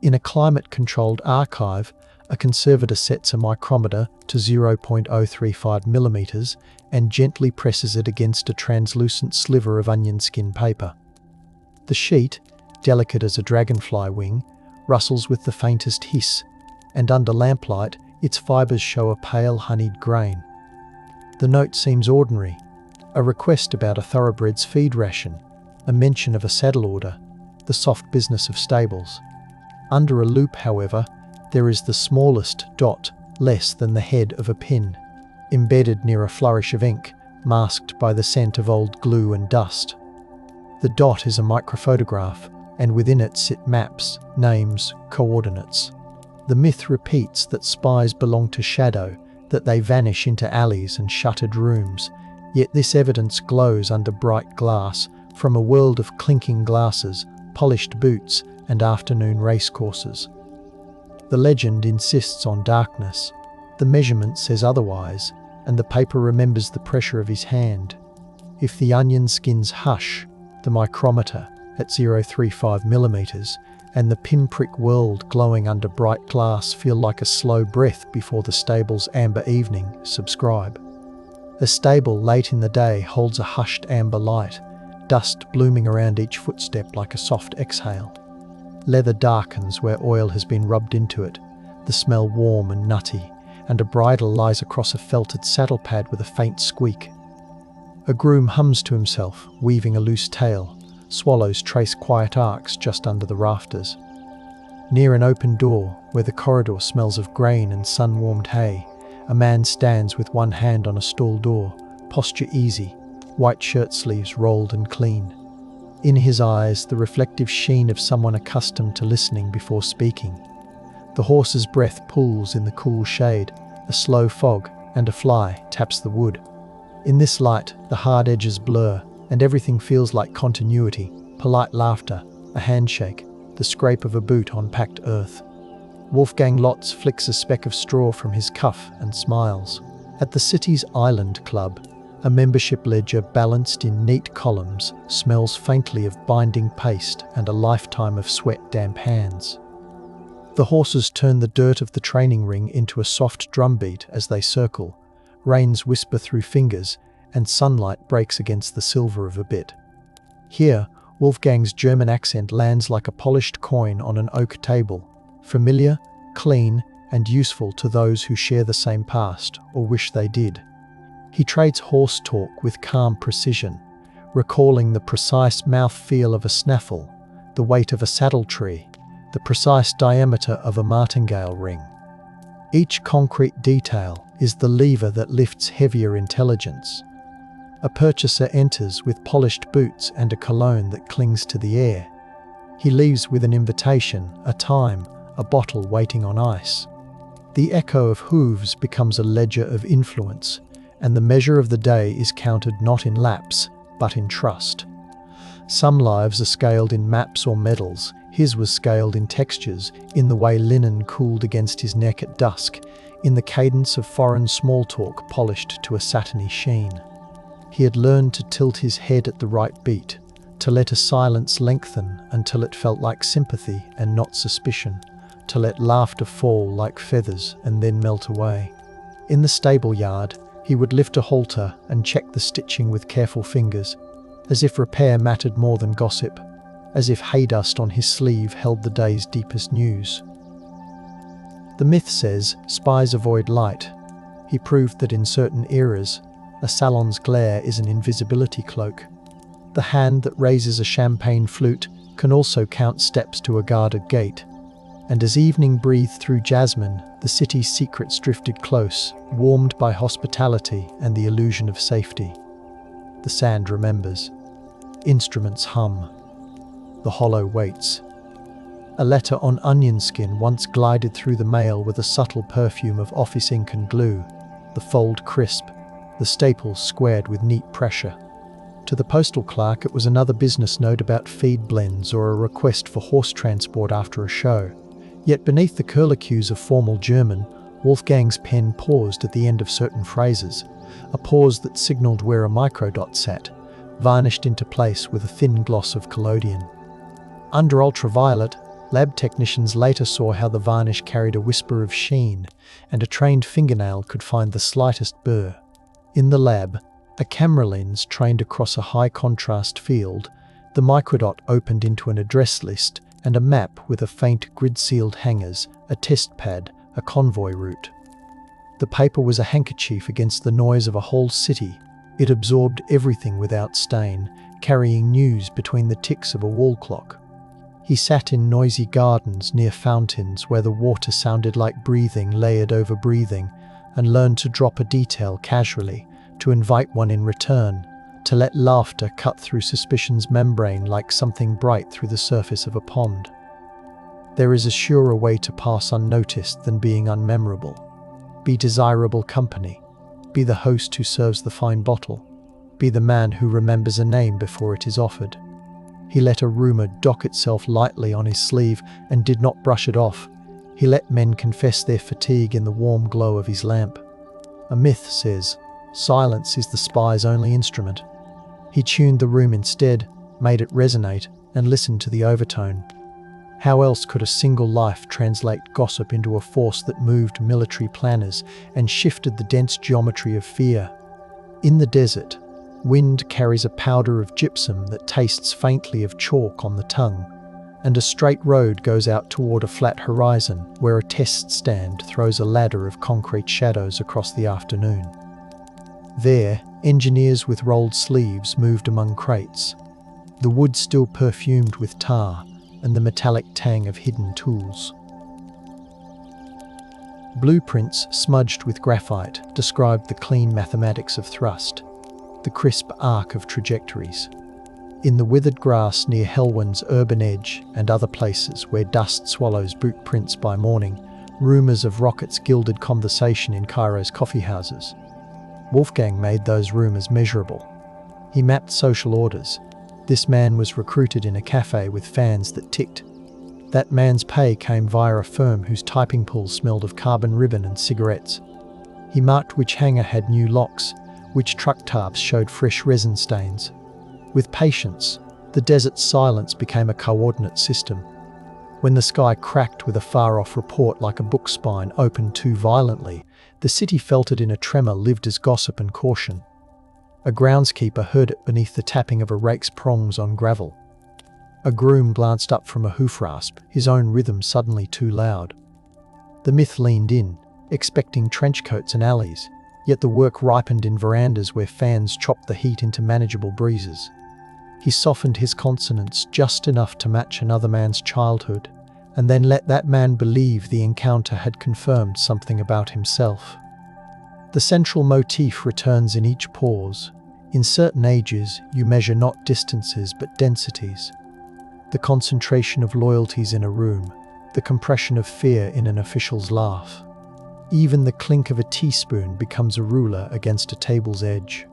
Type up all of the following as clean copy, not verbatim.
In a climate-controlled archive, a conservator sets a micrometer to 0.035 millimeters and gently presses it against a translucent sliver of onion skin paper. The sheet, delicate as a dragonfly wing, rustles with the faintest hiss, and under lamplight, its fibers show a pale honeyed grain. The note seems ordinary, a request about a thoroughbred's feed ration, a mention of a saddle order, the soft business of stables. Under a loop, however, there is the smallest dot, less than the head of a pin, embedded near a flourish of ink, masked by the scent of old glue and dust. The dot is a microphotograph, and within it sit maps, names, coordinates. The myth repeats that spies belong to shadow, that they vanish into alleys and shuttered rooms, yet this evidence glows under bright glass from a world of clinking glasses, polished boots, and afternoon racecourses. The legend insists on darkness, the measurement says otherwise, and the paper remembers the pressure of his hand. If the onion skins hush, the micrometer at 0.35 millimeters, and the pinprick world glowing under bright glass feel like a slow breath before the stable's amber evening, subscribe. A stable late in the day holds a hushed amber light, dust blooming around each footstep like a soft exhale. Leather darkens where oil has been rubbed into it, the smell warm and nutty, and a bridle lies across a felted saddle pad with a faint squeak. A groom hums to himself, weaving a loose tail. Swallows trace quiet arcs just under the rafters. Near an open door, where the corridor smells of grain and sun-warmed hay, a man stands with one hand on a stall door, posture easy, white shirt sleeves rolled and clean. In his eyes, the reflective sheen of someone accustomed to listening before speaking. The horse's breath pulls in the cool shade, a slow fog and a fly taps the wood. In this light, the hard edges blur, and everything feels like continuity, polite laughter, a handshake, the scrape of a boot on packed earth. Wolfgang Lotz flicks a speck of straw from his cuff and smiles. At the city's Island Club, a membership ledger balanced in neat columns smells faintly of binding paste and a lifetime of sweat-damp hands. The horses turn the dirt of the training ring into a soft drumbeat as they circle. Reins whisper through fingers, and sunlight breaks against the silver of a bit. Here, Wolfgang's German accent lands like a polished coin on an oak table, familiar, clean, and useful to those who share the same past or wish they did. He trades horse talk with calm precision, recalling the precise mouth-feel of a snaffle, the weight of a saddle tree, the precise diameter of a martingale ring. Each concrete detail is the lever that lifts heavier intelligence. A purchaser enters with polished boots and a cologne that clings to the air. He leaves with an invitation, a time, a bottle waiting on ice. The echo of hooves becomes a ledger of influence, and the measure of the day is counted not in laps, but in trust. Some lives are scaled in maps or medals. His was scaled in textures, in the way linen cooled against his neck at dusk, in the cadence of foreign small talk polished to a satiny sheen. He had learned to tilt his head at the right beat, to let a silence lengthen until it felt like sympathy and not suspicion, to let laughter fall like feathers and then melt away. In the stable yard, he would lift a halter and check the stitching with careful fingers, as if repair mattered more than gossip, as if hay dust on his sleeve held the day's deepest news. The myth says spies avoid light. He proved that in certain eras, a salon's glare is an invisibility cloak. The hand that raises a champagne flute can also count steps to a guarded gate. And as evening breathed through jasmine, the city's secrets drifted close, warmed by hospitality and the illusion of safety. The sand remembers. Instruments hum. The hollow waits. A letter on onion skin once glided through the mail with a subtle perfume of office ink and glue, the fold crisp, the staples squared with neat pressure. To the postal clerk it was another business note about feed blends or a request for horse transport after a show. Yet beneath the curlicues of formal German, Wolfgang's pen paused at the end of certain phrases, a pause that signalled where a microdot sat, varnished into place with a thin gloss of collodion. Under ultraviolet, Lab technicians later saw how the varnish carried a whisper of sheen, and a trained fingernail could find the slightest burr. In the lab, a camera lens trained across a high-contrast field, the microdot opened into an address list and a map with a faint grid-sealed hangars, a test pad, a convoy route. The paper was a handkerchief against the noise of a whole city. It absorbed everything without stain, carrying news between the ticks of a wall clock. He sat in noisy gardens near fountains where the water sounded like breathing layered over breathing, and learned to drop a detail casually, to invite one in return, to let laughter cut through suspicion's membrane like something bright through the surface of a pond. There is a surer way to pass unnoticed than being unmemorable. Be desirable company. Be the host who serves the fine bottle. Be the man who remembers a name before it is offered. He let a rumour dock itself lightly on his sleeve and did not brush it off. He let men confess their fatigue in the warm glow of his lamp. A myth says, silence is the spy's only instrument. He tuned the room instead, made it resonate, and listened to the overtone. How else could a single life translate gossip into a force that moved military planners and shifted the dense geometry of fear? In the desert, wind carries a powder of gypsum that tastes faintly of chalk on the tongue, and a straight road goes out toward a flat horizon where a test stand throws a ladder of concrete shadows across the afternoon. There, engineers with rolled sleeves moved among crates, the wood still perfumed with tar and the metallic tang of hidden tools. Blueprints smudged with graphite described the clean mathematics of thrust, the crisp arc of trajectories. In the withered grass near Helwan's urban edge and other places where dust swallows boot prints by morning, rumours of rockets gilded conversation in Cairo's coffeehouses. Wolfgang made those rumours measurable. He mapped social orders. This man was recruited in a cafe with fans that ticked. That man's pay came via a firm whose typing pool smelled of carbon ribbon and cigarettes. He marked which hangar had new locks, which truck tarps showed fresh resin stains. With patience, the desert's silence became a coordinate system. When the sky cracked with a far-off report like a book spine opened too violently, the city felt it in a tremor lived as gossip and caution. A groundskeeper heard it beneath the tapping of a rake's prongs on gravel. A groom glanced up from a hoof rasp, his own rhythm suddenly too loud. The myth leaned in, expecting trench coats and alleys, yet the work ripened in verandas where fans chopped the heat into manageable breezes. He softened his consonants just enough to match another man's childhood, and then let that man believe the encounter had confirmed something about himself. The central motif returns in each pause. In certain ages, you measure not distances but densities. The concentration of loyalties in a room, the compression of fear in an official's laugh. Even the clink of a teaspoon becomes a ruler against a table's edge.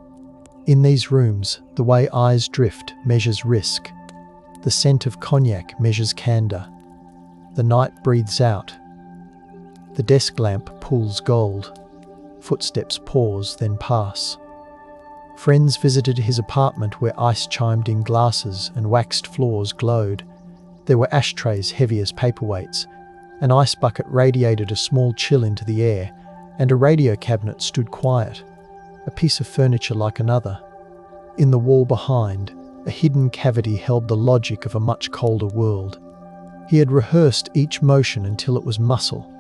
In these rooms, the way eyes drift measures risk. The scent of cognac measures candor. The night breathes out. The desk lamp pulls gold. Footsteps pause, then pass. Friends visited his apartment where ice chimed in glasses and waxed floors glowed. There were ashtrays heavy as paperweights. An ice bucket radiated a small chill into the air, and a radio cabinet stood quiet, a piece of furniture like another. In the wall behind, a hidden cavity held the logic of a much colder world. He had rehearsed each motion until it was muscle,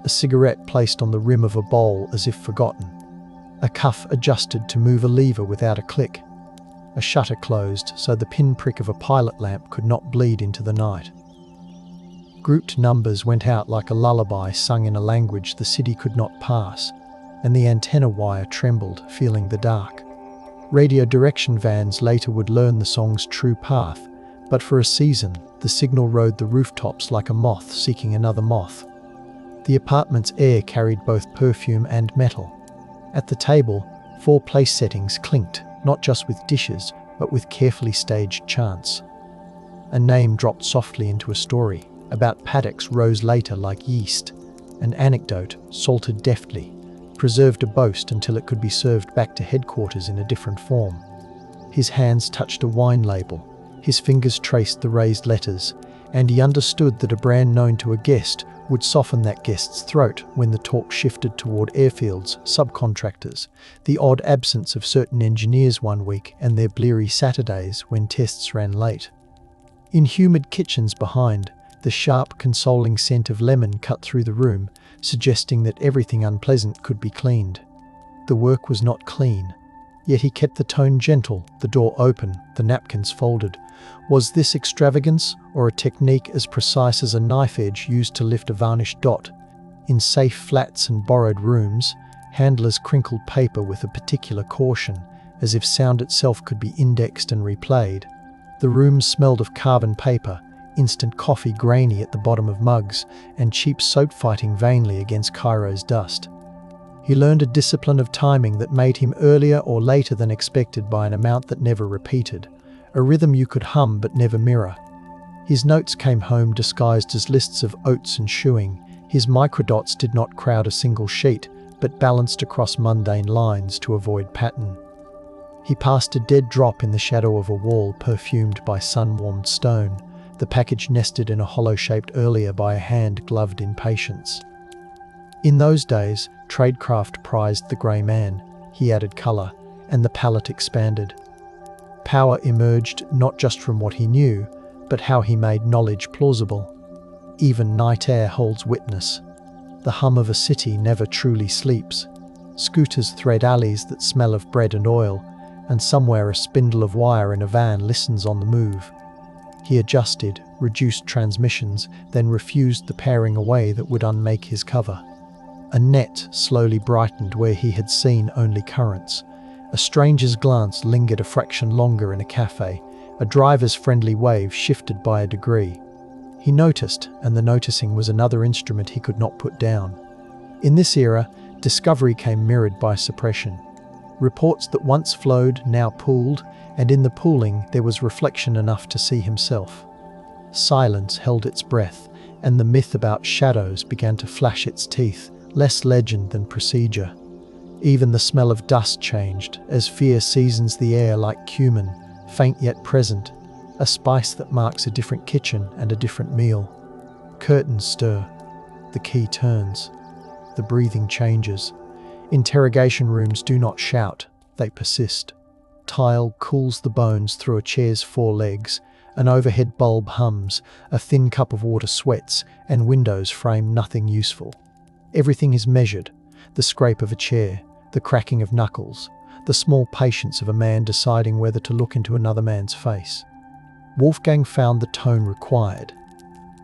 a cigarette placed on the rim of a bowl as if forgotten, a cuff adjusted to move a lever without a click, a shutter closed so the pinprick of a pilot lamp could not bleed into the night. Grouped numbers went out like a lullaby sung in a language the city could not pass, and the antenna wire trembled, feeling the dark. Radio direction vans later would learn the song's true path, but for a season, the signal rode the rooftops like a moth seeking another moth. The apartment's air carried both perfume and metal. At the table, 4 place settings clinked, not just with dishes, but with carefully staged chants. A name dropped softly into a story. About paddocks rose later like yeast. An anecdote, salted deftly, preserved a boast until it could be served back to headquarters in a different form. His hands touched a wine label. His fingers traced the raised letters. and he understood that a brand known to a guest would soften that guest's throat when the talk shifted toward airfields, subcontractors, the odd absence of certain engineers one week, and their bleary Saturdays when tests ran late. In humid kitchens behind, the sharp, consoling scent of lemon cut through the room, suggesting that everything unpleasant could be cleaned. The work was not clean, yet he kept the tone gentle, the door open, the napkins folded. Was this extravagance, or a technique as precise as a knife edge used to lift a varnished dot? In safe flats and borrowed rooms, handlers crinkled paper with a particular caution, as if sound itself could be indexed and replayed. The rooms smelled of carbon paper, instant coffee grainy at the bottom of mugs, and cheap soap fighting vainly against Cairo's dust. He learned a discipline of timing that made him earlier or later than expected by an amount that never repeated, a rhythm you could hum but never mirror. His notes came home disguised as lists of oats and shoeing. His microdots did not crowd a single sheet, but balanced across mundane lines to avoid pattern. He passed a dead drop in the shadow of a wall perfumed by sun-warmed stone, the package nested in a hollow shaped by a hand gloved in patience. In those days, tradecraft prized the grey man. He added colour, and the palette expanded. Power emerged not just from what he knew, but how he made knowledge plausible. Even night air holds witness. The hum of a city never truly sleeps. Scooters thread alleys that smell of bread and oil, and somewhere a spindle of wire in a van listens on the move. He adjusted, reduced transmissions, then refused the paring away that would unmake his cover. A net slowly brightened where he had seen only currents. A stranger's glance lingered a fraction longer in a cafe. A driver's friendly wave shifted by a degree. He noticed, and the noticing was another instrument he could not put down. In this era, discovery came mirrored by suppression. Reports that once flowed now pooled, and in the pooling there was reflection enough to see himself. Silence held its breath, and the myth about shadows began to flash its teeth, less legend than procedure. Even the smell of dust changed, as fear seasons the air like cumin, faint yet present, a spice that marks a different kitchen and a different meal. Curtains stir. The key turns. The breathing changes. Interrogation rooms do not shout, they persist. Tile cools the bones through a chair's four legs, an overhead bulb hums, a thin cup of water sweats, and windows frame nothing useful. Everything is measured, the scrape of a chair, the cracking of knuckles, the small patience of a man deciding whether to look into another man's face. Wolfgang found the tone required.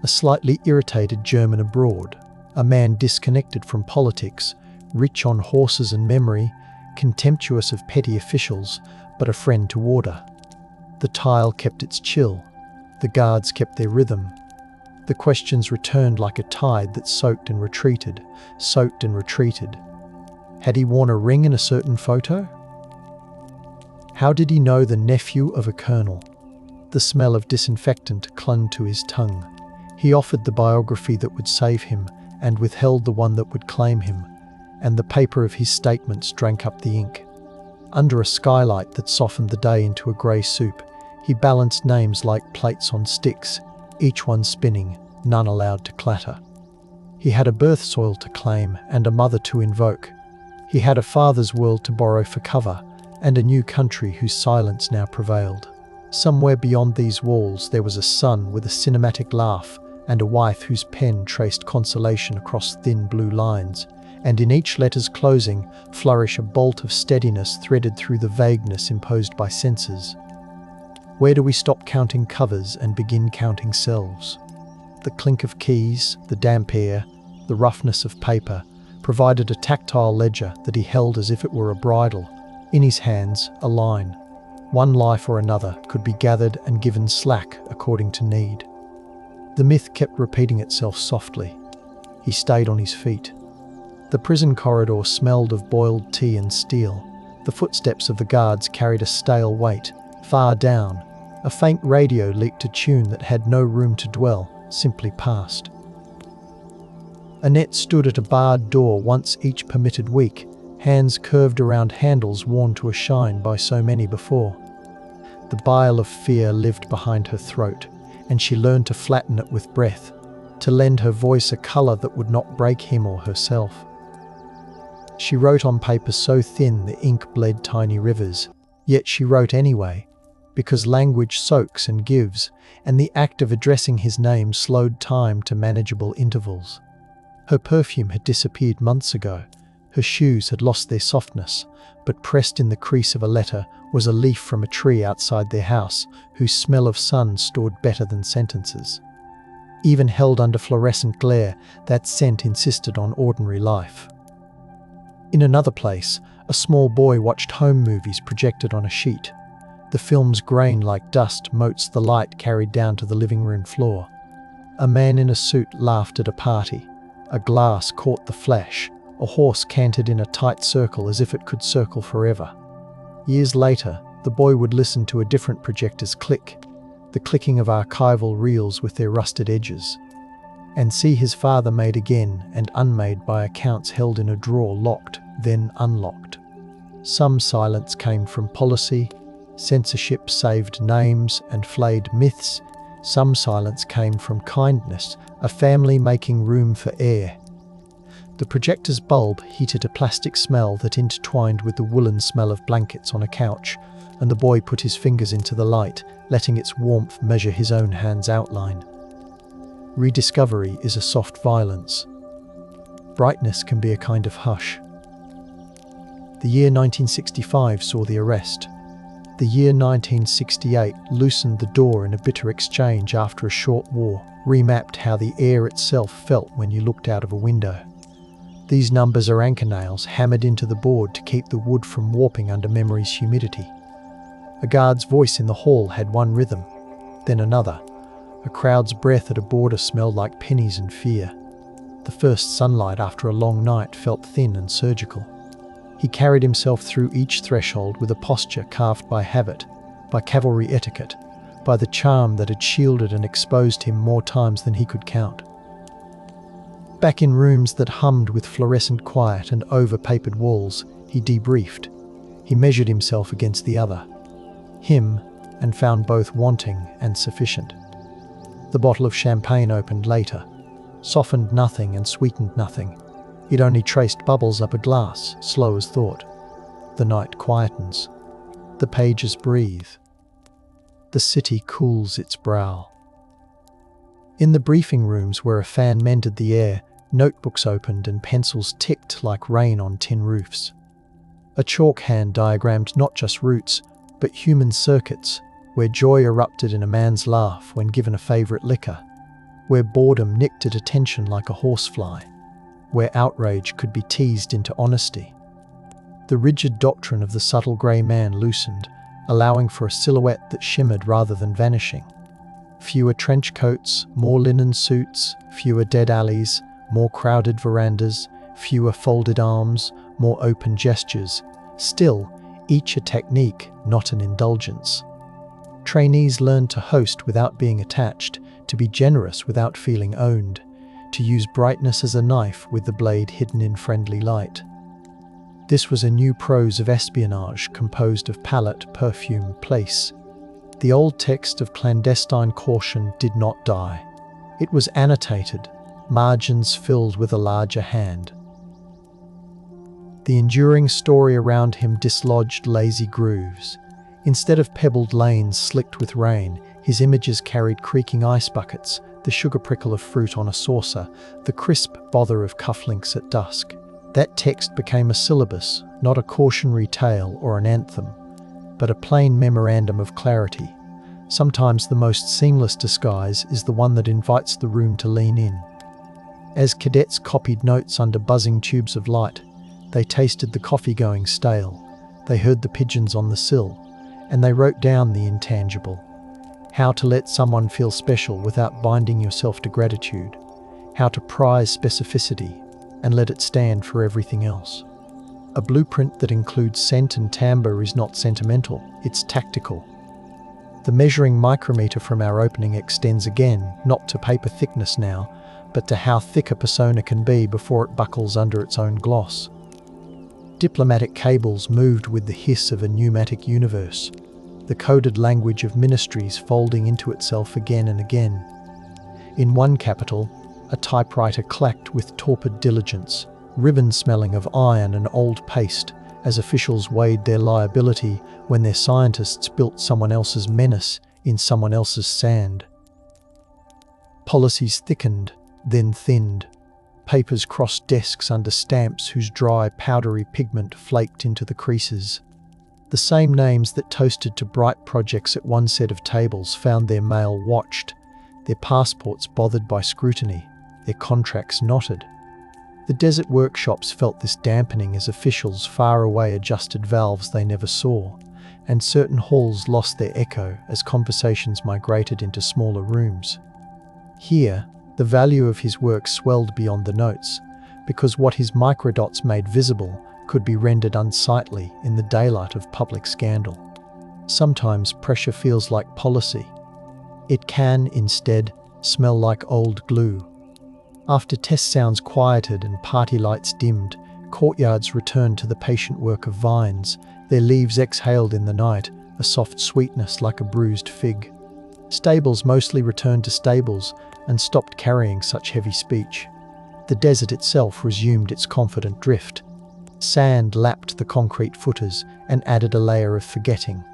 A slightly irritated German abroad, a man disconnected from politics, rich on horses and memory, contemptuous of petty officials, but a friend to order. The tile kept its chill. The guards kept their rhythm. The questions returned like a tide that soaked and retreated, soaked and retreated. Had he worn a ring in a certain photo? How did he know the nephew of a colonel? The smell of disinfectant clung to his tongue. He offered the biography that would save him, and withheld the one that would claim him, and the paper of his statements drank up the ink. Under a skylight that softened the day into a grey soup, he balanced names like plates on sticks, each one spinning, none allowed to clatter. He had a birth soil to claim and a mother to invoke. He had a father's world to borrow for cover, and a new country whose silence now prevailed. Somewhere beyond these walls there was a son with a cinematic laugh, and a wife whose pen traced consolation across thin blue lines, and in each letter's closing flourish a bolt of steadiness threaded through the vagueness imposed by senses. Where do we stop counting covers and begin counting selves? The clink of keys, the damp air, the roughness of paper provided a tactile ledger that he held as if it were a bridle. In his hands, a line. One life or another could be gathered and given slack according to need. The myth kept repeating itself softly. He stayed on his feet. The prison corridor smelled of boiled tea and steel. The footsteps of the guards carried a stale weight. Far down, a faint radio leaked a tune that had no room to dwell, simply passed. Annette stood at a barred door once each permitted week, hands curved around handles worn to a shine by so many before. The bile of fear lived behind her throat, and she learned to flatten it with breath, to lend her voice a colour that would not break him or herself. She wrote on paper so thin the ink bled tiny rivers, yet she wrote anyway, because language soaks and gives, and the act of addressing his name slowed time to manageable intervals. Her perfume had disappeared months ago, her shoes had lost their softness, but pressed in the crease of a letter was a leaf from a tree outside their house, whose smell of sun stored better than sentences. Even held under fluorescent glare, that scent insisted on ordinary life. In another place, a small boy watched home movies projected on a sheet. The film's grain like dust motes the light carried down to the living room floor. A man in a suit laughed at a party. A glass caught the flash. A horse cantered in a tight circle as if it could circle forever. Years later, the boy would listen to a different projector's click, the clicking of archival reels with their rusted edges, and see his father made again and unmade by accounts held in a drawer locked, then unlocked. Some silence came from policy, censorship saved names and flayed myths. Some silence came from kindness, a family making room for air. The projector's bulb heated a plastic smell that intertwined with the woolen smell of blankets on a couch, and the boy put his fingers into the light, letting its warmth measure his own hand's outline. Rediscovery is a soft violence. Brightness can be a kind of hush. The year 1965 saw the arrest. The year 1968 loosened the door in a bitter exchange after a short war, remapped how the air itself felt when you looked out of a window. These numbers are anchor nails hammered into the board to keep the wood from warping under memory's humidity. A guard's voice in the hall had one rhythm, then another. A crowd's breath at a border smelled like pennies and fear. The first sunlight after a long night felt thin and surgical. He carried himself through each threshold with a posture carved by habit, by cavalry etiquette, by the charm that had shielded and exposed him more times than he could count. Back in rooms that hummed with fluorescent quiet and over-papered walls, he debriefed. He measured himself against the other, him, and found both wanting and sufficient. The bottle of champagne opened later, softened nothing and sweetened nothing. It only traced bubbles up a glass, slow as thought. The night quietens. The pages breathe. The city cools its brow. In the briefing rooms where a fan mended the air, notebooks opened and pencils ticked like rain on tin roofs. A chalk hand diagrammed not just routes, but human circuits, where joy erupted in a man's laugh when given a favourite liquor, where boredom nicked at attention like a horsefly, where outrage could be teased into honesty. The rigid doctrine of the subtle grey man loosened, allowing for a silhouette that shimmered rather than vanishing. Fewer trench coats, more linen suits, fewer dead alleys, more crowded verandas, fewer folded arms, more open gestures. Still, each a technique, not an indulgence. Trainees learned to host without being attached, to be generous without feeling owned, to use brightness as a knife with the blade hidden in friendly light. This was a new prose of espionage composed of palette, perfume, place. The old text of clandestine caution did not die. It was annotated, margins filled with a larger hand. The enduring story around him dislodged lazy grooves. Instead of pebbled lanes slicked with rain, his images carried creaking ice buckets, the sugar prickle of fruit on a saucer, the crisp bother of cufflinks at dusk. That text became a syllabus, not a cautionary tale or an anthem, but a plain memorandum of clarity. Sometimes the most seamless disguise is the one that invites the room to lean in. As cadets copied notes under buzzing tubes of light, they tasted the coffee going stale, they heard the pigeons on the sill, and they wrote down the intangible. How to let someone feel special without binding yourself to gratitude. How to prize specificity and let it stand for everything else. A blueprint that includes scent and timbre is not sentimental, it's tactical. The measuring micrometer from our opening extends again, not to paper thickness now, but to how thick a persona can be before it buckles under its own gloss. Diplomatic cables moved with the hiss of a pneumatic universe. the coded language of ministries folding into itself again and again. In one capital, a typewriter clacked with torpid diligence, ribbon smelling of iron and old paste, as officials weighed their liability when their scientists built someone else's menace in someone else's sand. Policies thickened, then thinned. Papers crossed desks under stamps whose dry, powdery pigment flaked into the creases. The same names that toasted to bright projects at one set of tables found their mail watched, their passports bothered by scrutiny, their contracts knotted. The desert workshops felt this dampening as officials far away adjusted valves they never saw, and certain halls lost their echo as conversations migrated into smaller rooms. Here, the value of his work swelled beyond the notes, because what his microdots made visible could be rendered unsightly in the daylight of public scandal. Sometimes pressure feels like policy. It can, instead, smell like old glue. After test sounds quieted and party lights dimmed, courtyards returned to the patient work of vines, their leaves exhaled in the night, a soft sweetness like a bruised fig. Stables mostly returned to stables and stopped carrying such heavy speech. The desert itself resumed its confident drift. Sand lapped the concrete footers and added a layer of forgetting,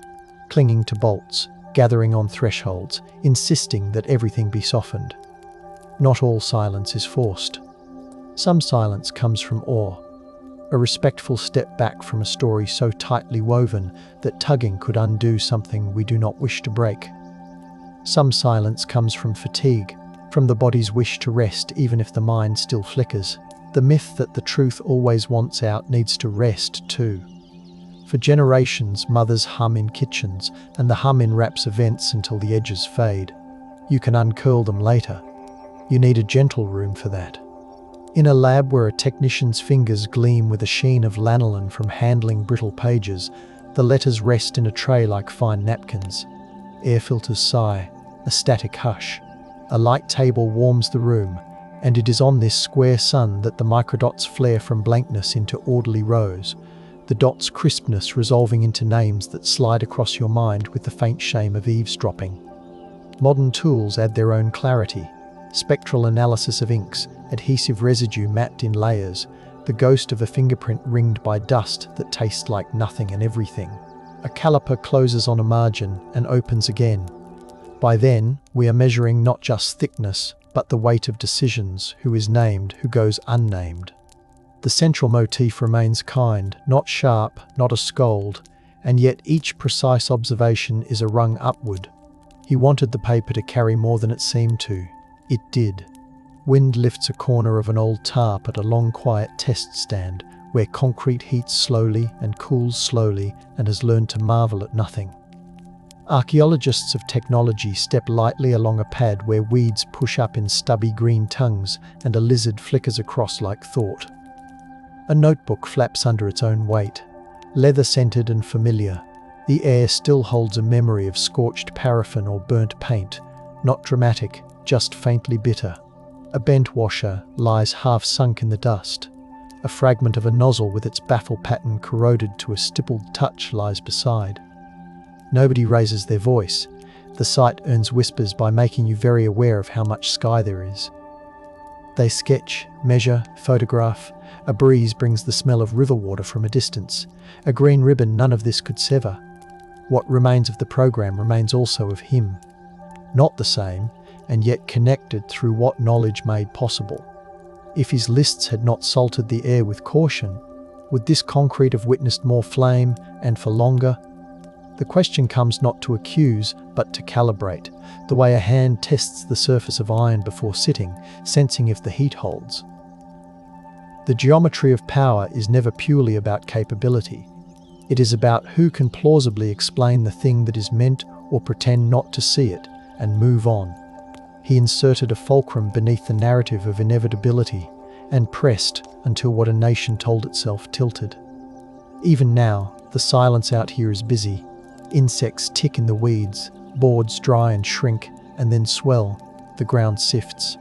clinging to bolts, gathering on thresholds, insisting that everything be softened. Not all silence is forced. Some silence comes from awe, a respectful step back from a story so tightly woven that tugging could undo something we do not wish to break. Some silence comes from fatigue, from the body's wish to rest even if the mind still flickers. The myth that the truth always wants out needs to rest too. For generations, mothers hum in kitchens, and the hum enwraps events until the edges fade. You can uncurl them later. You need a gentle room for that. In a lab where a technician's fingers gleam with a sheen of lanolin from handling brittle pages, the letters rest in a tray like fine napkins. Air filters sigh, a static hush. A light table warms the room, and it is on this square sun that the microdots flare from blankness into orderly rows, the dots' crispness resolving into names that slide across your mind with the faint shame of eavesdropping. Modern tools add their own clarity. Spectral analysis of inks, adhesive residue mapped in layers, the ghost of a fingerprint ringed by dust that tastes like nothing and everything. A caliper closes on a margin and opens again. By then, we are measuring not just thickness, but the weight of decisions, who is named, who goes unnamed. The central motif remains kind, not sharp, not a scold, and yet each precise observation is a rung upward. He wanted the paper to carry more than it seemed to. It did. Wind lifts a corner of an old tarp at a long quiet test stand, where concrete heats slowly and cools slowly and has learned to marvel at nothing. Archaeologists of technology step lightly along a pad where weeds push up in stubby green tongues and a lizard flickers across like thought. A notebook flaps under its own weight, leather-scented and familiar. The air still holds a memory of scorched paraffin or burnt paint, not dramatic, just faintly bitter. A bent washer lies half sunk in the dust. A fragment of a nozzle with its baffle pattern corroded to a stippled touch lies beside. Nobody raises their voice. The sight earns whispers by making you very aware of how much sky there is. They sketch, measure, photograph. A breeze brings the smell of river water from a distance. A green ribbon none of this could sever. What remains of the program remains also of him. Not the same, and yet connected through what knowledge made possible. If his lists had not salted the air with caution, would this concrete have witnessed more flame, and for longer? The question comes not to accuse, but to calibrate, the way a hand tests the surface of iron before sitting, sensing if the heat holds. The geometry of power is never purely about capability. It is about who can plausibly explain the thing that is meant or pretend not to see it, and move on. He inserted a fulcrum beneath the narrative of inevitability and pressed until what a nation told itself tilted. Even now, the silence out here is busy. Insects tick in the weeds, boards dry and shrink, and then swell. The ground sifts.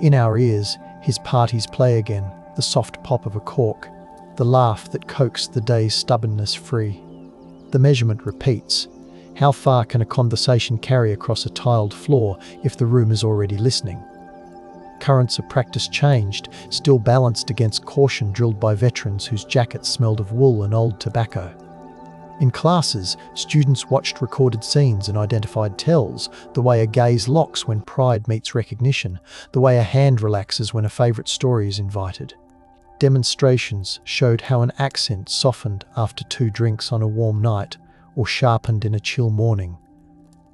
In our ears, his parties play again, the soft pop of a cork, the laugh that coaxed the day's stubbornness free. The measurement repeats. How far can a conversation carry across a tiled floor if the room is already listening? Currents of practice changed, still balanced against caution drilled by veterans whose jackets smelled of wool and old tobacco. In classes, students watched recorded scenes and identified tells, the way a gaze locks when pride meets recognition, the way a hand relaxes when a favourite story is invited. Demonstrations showed how an accent softened after 2 drinks on a warm night, or sharpened in a chill morning.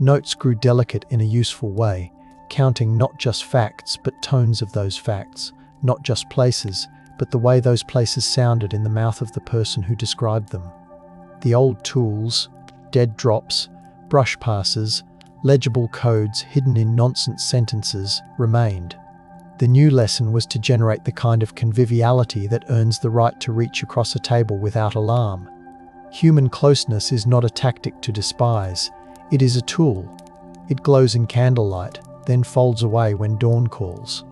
Notes grew delicate in a useful way, counting not just facts but tones of those facts, not just places, but the way those places sounded in the mouth of the person who described them. The old tools, dead drops, brush passes, legible codes hidden in nonsense sentences, remained. The new lesson was to generate the kind of conviviality that earns the right to reach across a table without alarm. Human closeness is not a tactic to despise, it is a tool. It glows in candlelight, then folds away when dawn calls.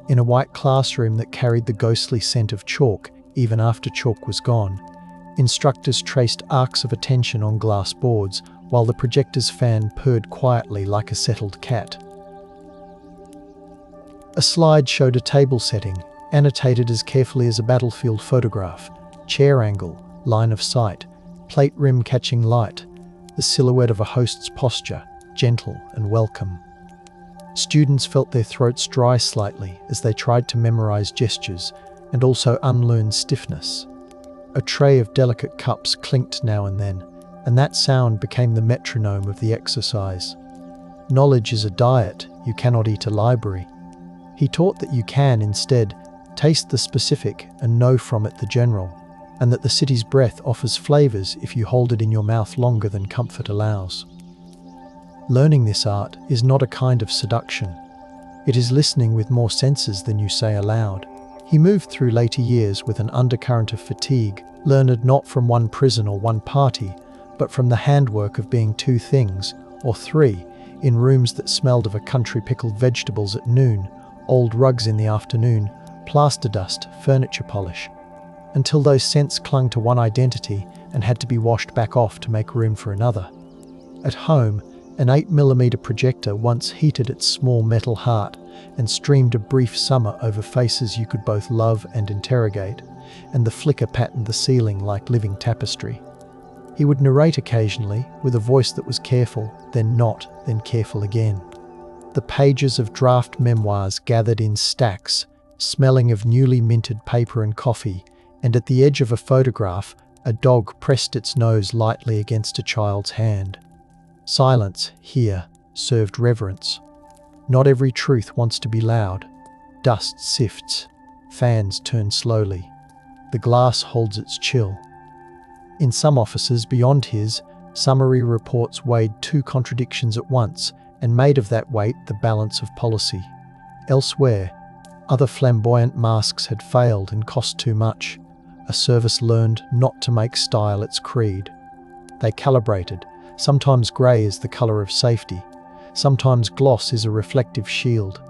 In a white classroom that carried the ghostly scent of chalk, even after chalk was gone, instructors traced arcs of attention on glass boards, while the projector's fan purred quietly like a settled cat. A slide showed a table setting, annotated as carefully as a battlefield photograph, chair angle, line of sight, plate rim catching light, the silhouette of a host's posture, gentle and welcome. Students felt their throats dry slightly as they tried to memorize gestures and also unlearn stiffness. A tray of delicate cups clinked now and then, and that sound became the metronome of the exercise. Knowledge is a diet, you cannot eat a library. He taught that you can, instead, taste the specific and know from it the general, and that the city's breath offers flavors if you hold it in your mouth longer than comfort allows. Learning this art is not a kind of seduction. It is listening with more senses than you say aloud. He moved through later years with an undercurrent of fatigue, learned not from one prison or one party, but from the handwork of being 2 things, or 3, in rooms that smelled of a country pickled vegetables at noon, old rugs in the afternoon, plaster dust, furniture polish, until those scents clung to one identity and had to be washed back off to make room for another. At home, an 8mm projector once heated its small metal heart and streamed a brief summer over faces you could both love and interrogate, and the flicker patterned the ceiling like living tapestry. He would narrate occasionally, with a voice that was careful, then not, then careful again. The pages of draft memoirs gathered in stacks, smelling of newly minted paper and coffee, and at the edge of a photograph, a dog pressed its nose lightly against a child's hand. Silence, here, served reverence. Not every truth wants to be loud. Dust sifts. Fans turn slowly. The glass holds its chill. In some offices beyond his, summary reports weighed 2 contradictions at once and made of that weight the balance of policy. Elsewhere, other flamboyant masks had failed and cost too much. A service learned not to make style its creed. They calibrated. Sometimes grey is the colour of safety. Sometimes gloss is a reflective shield.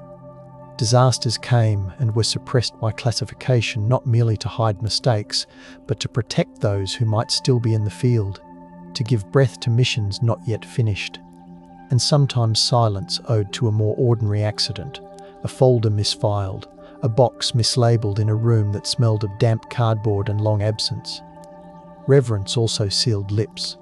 Disasters came and were suppressed by classification not merely to hide mistakes, but to protect those who might still be in the field, to give breath to missions not yet finished. And sometimes silence owed to a more ordinary accident, a folder misfiled, a box mislabeled in a room that smelled of damp cardboard and long absence. Reverence also sealed lips.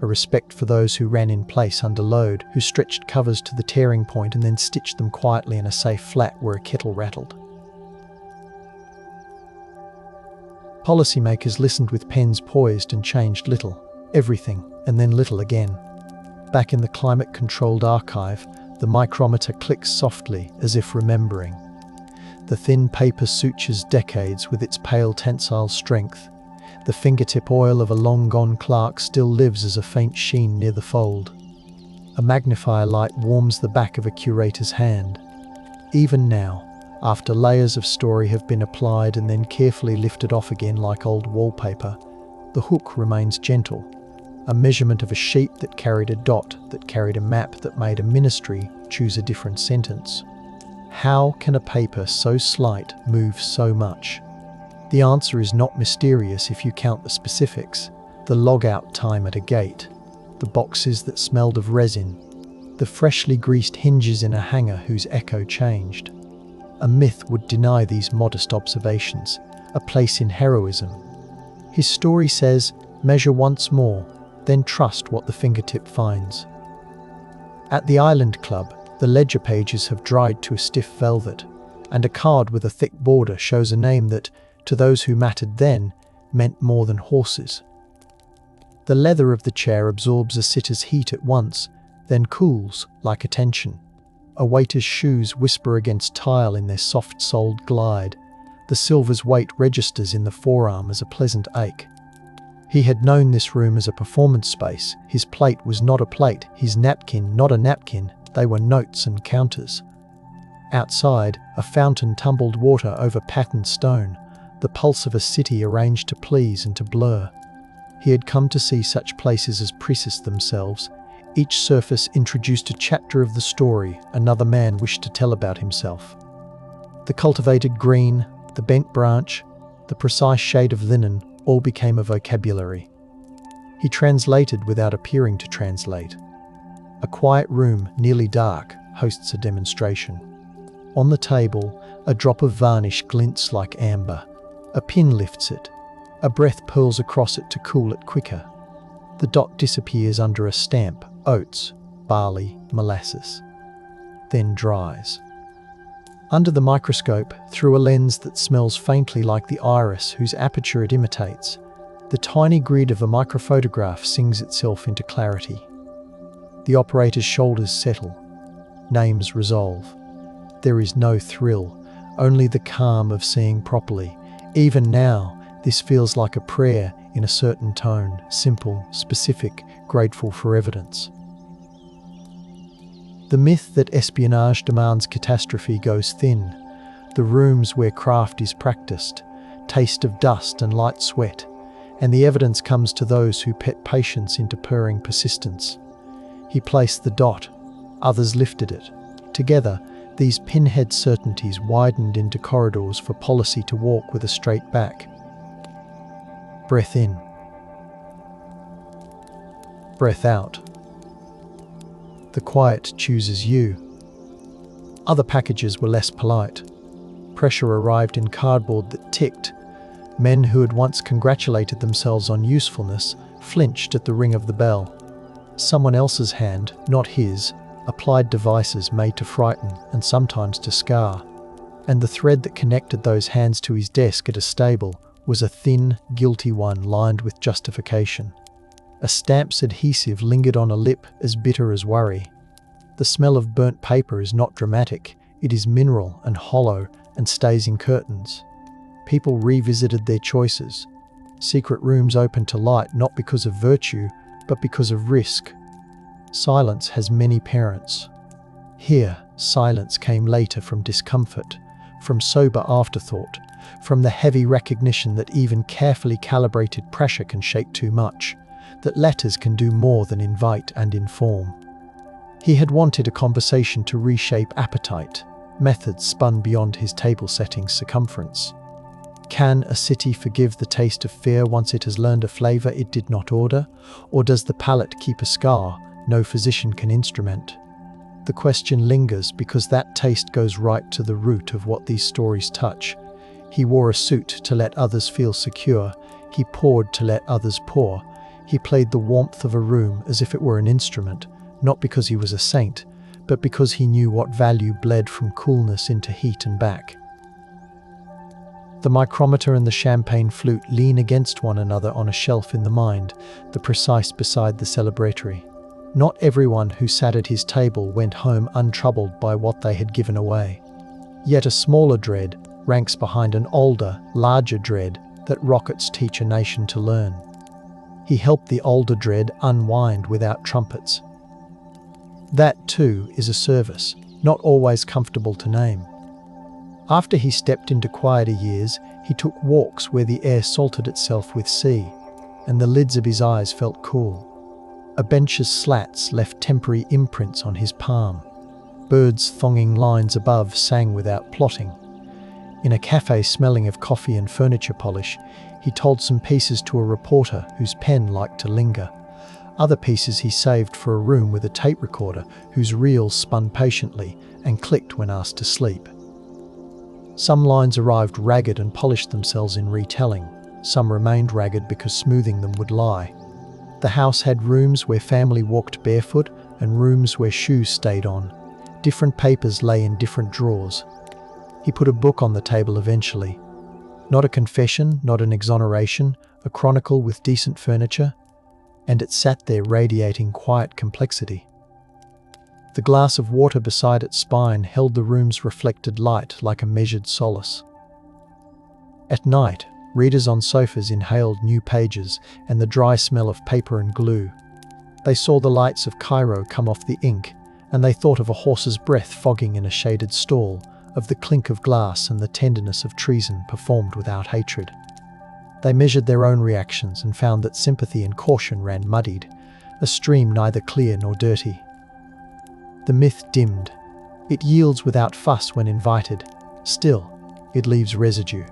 A respect for those who ran in place under load, who stretched covers to the tearing point and then stitched them quietly in a safe flat where a kettle rattled. Policymakers listened with pens poised and changed little, everything, and then little again. Back in the climate-controlled archive, the micrometer clicks softly as if remembering. The thin paper sutures decades with its pale tensile strength. The fingertip oil of a long-gone clerk still lives as a faint sheen near the fold. A magnifier light warms the back of a curator's hand. Even now, after layers of story have been applied and then carefully lifted off again like old wallpaper, the hook remains gentle, a measurement of a sheet that carried a dot, that carried a map, that made a ministry choose a different sentence. How can a paper so slight move so much? The answer is not mysterious if you count the specifics, the log-out time at a gate, the boxes that smelled of resin, the freshly greased hinges in a hangar whose echo changed. A myth would deny these modest observations, a place in heroism. His story says, measure once more, then trust what the fingertip finds. At the Island Club, the ledger pages have dried to a stiff velvet, and a card with a thick border shows a name that, to those who mattered then, meant more than horses. The leather of the chair absorbs a sitter's heat at once, then cools, like attention. A waiter's shoes whisper against tile in their soft-soled glide. The silver's weight registers in the forearm as a pleasant ache. He had known this room as a performance space. His plate was not a plate, his napkin not a napkin, they were notes and counters. Outside, a fountain tumbled water over patterned stone, the pulse of a city arranged to please and to blur. He had come to see such places as precious themselves. Each surface introduced a chapter of the story another man wished to tell about himself. The cultivated green, the bent branch, the precise shade of linen all became a vocabulary. He translated without appearing to translate. A quiet room, nearly dark, hosts a demonstration. On the table, a drop of varnish glints like amber. A pin lifts it. A breath purls across it to cool it quicker. The dot disappears under a stamp, oats, barley, molasses. Then dries. Under the microscope, through a lens that smells faintly like the iris whose aperture it imitates, the tiny grid of a microphotograph sings itself into clarity. The operator's shoulders settle. Names resolve. There is no thrill, only the calm of seeing properly. Even now, this feels like a prayer in a certain tone, simple, specific, grateful for evidence. The myth that espionage demands catastrophe goes thin. The rooms where craft is practiced, taste of dust and light sweat, and the evidence comes to those who pet patience into purring persistence. He placed the dot, others lifted it. Together, these pinhead certainties widened into corridors for policy to walk with a straight back. Breath in. Breath out. The quiet chooses you. Other packages were less polite. Pressure arrived in cardboard that ticked. Men who had once congratulated themselves on usefulness flinched at the ring of the bell. Someone else's hand, not his, applied devices made to frighten and sometimes to scar. And the thread that connected those hands to his desk at a stable was a thin, guilty one lined with justification. A stamp's adhesive lingered on a lip as bitter as worry. The smell of burnt paper is not dramatic, it is mineral and hollow and stays in curtains. People revisited their choices. Secret rooms opened to light not because of virtue, but because of risk. Silence has many parents. Here, silence came later from discomfort, from sober afterthought, from the heavy recognition that even carefully calibrated pressure can shake too much, that letters can do more than invite and inform. He had wanted a conversation to reshape appetite, methods spun beyond his table-setting's circumference. Can a city forgive the taste of fear once it has learned a flavor it did not order? Or does the palate keep a scar no physician can instrument? The question lingers because that taste goes right to the root of what these stories touch. He wore a suit to let others feel secure. He poured to let others pour. He played the warmth of a room as if it were an instrument, not because he was a saint, but because he knew what value bled from coolness into heat and back. The micrometer and the champagne flute lean against one another on a shelf in the mind, the precise beside the celebratory. Not everyone who sat at his table went home untroubled by what they had given away. Yet a smaller dread ranks behind an older, larger dread that rockets teach a nation to learn. He helped the older dread unwind without trumpets. That, too, is a service, not always comfortable to name. After he stepped into quieter years, he took walks where the air salted itself with sea, and the lids of his eyes felt cool. A bench's slats left temporary imprints on his palm. Birds thonging lines above sang without plotting. In a cafe smelling of coffee and furniture polish, he told some pieces to a reporter whose pen liked to linger. Other pieces he saved for a room with a tape recorder whose reels spun patiently and clicked when asked to sleep. Some lines arrived ragged and polished themselves in retelling. Some remained ragged because smoothing them would lie. The house had rooms where family walked barefoot and rooms where shoes stayed on. Different papers lay in different drawers. He put a book on the table eventually. Not a confession, not an exoneration, a chronicle with decent furniture, and it sat there radiating quiet complexity. The glass of water beside its spine held the room's reflected light like a measured solace. At night, readers on sofas inhaled new pages and the dry smell of paper and glue. They saw the lights of Cairo come off the ink, and they thought of a horse's breath fogging in a shaded stall, of the clink of glass and the tenderness of treason performed without hatred. They measured their own reactions and found that sympathy and caution ran muddied, a stream neither clear nor dirty. The myth dimmed. It yields without fuss when invited. Still, it leaves residue.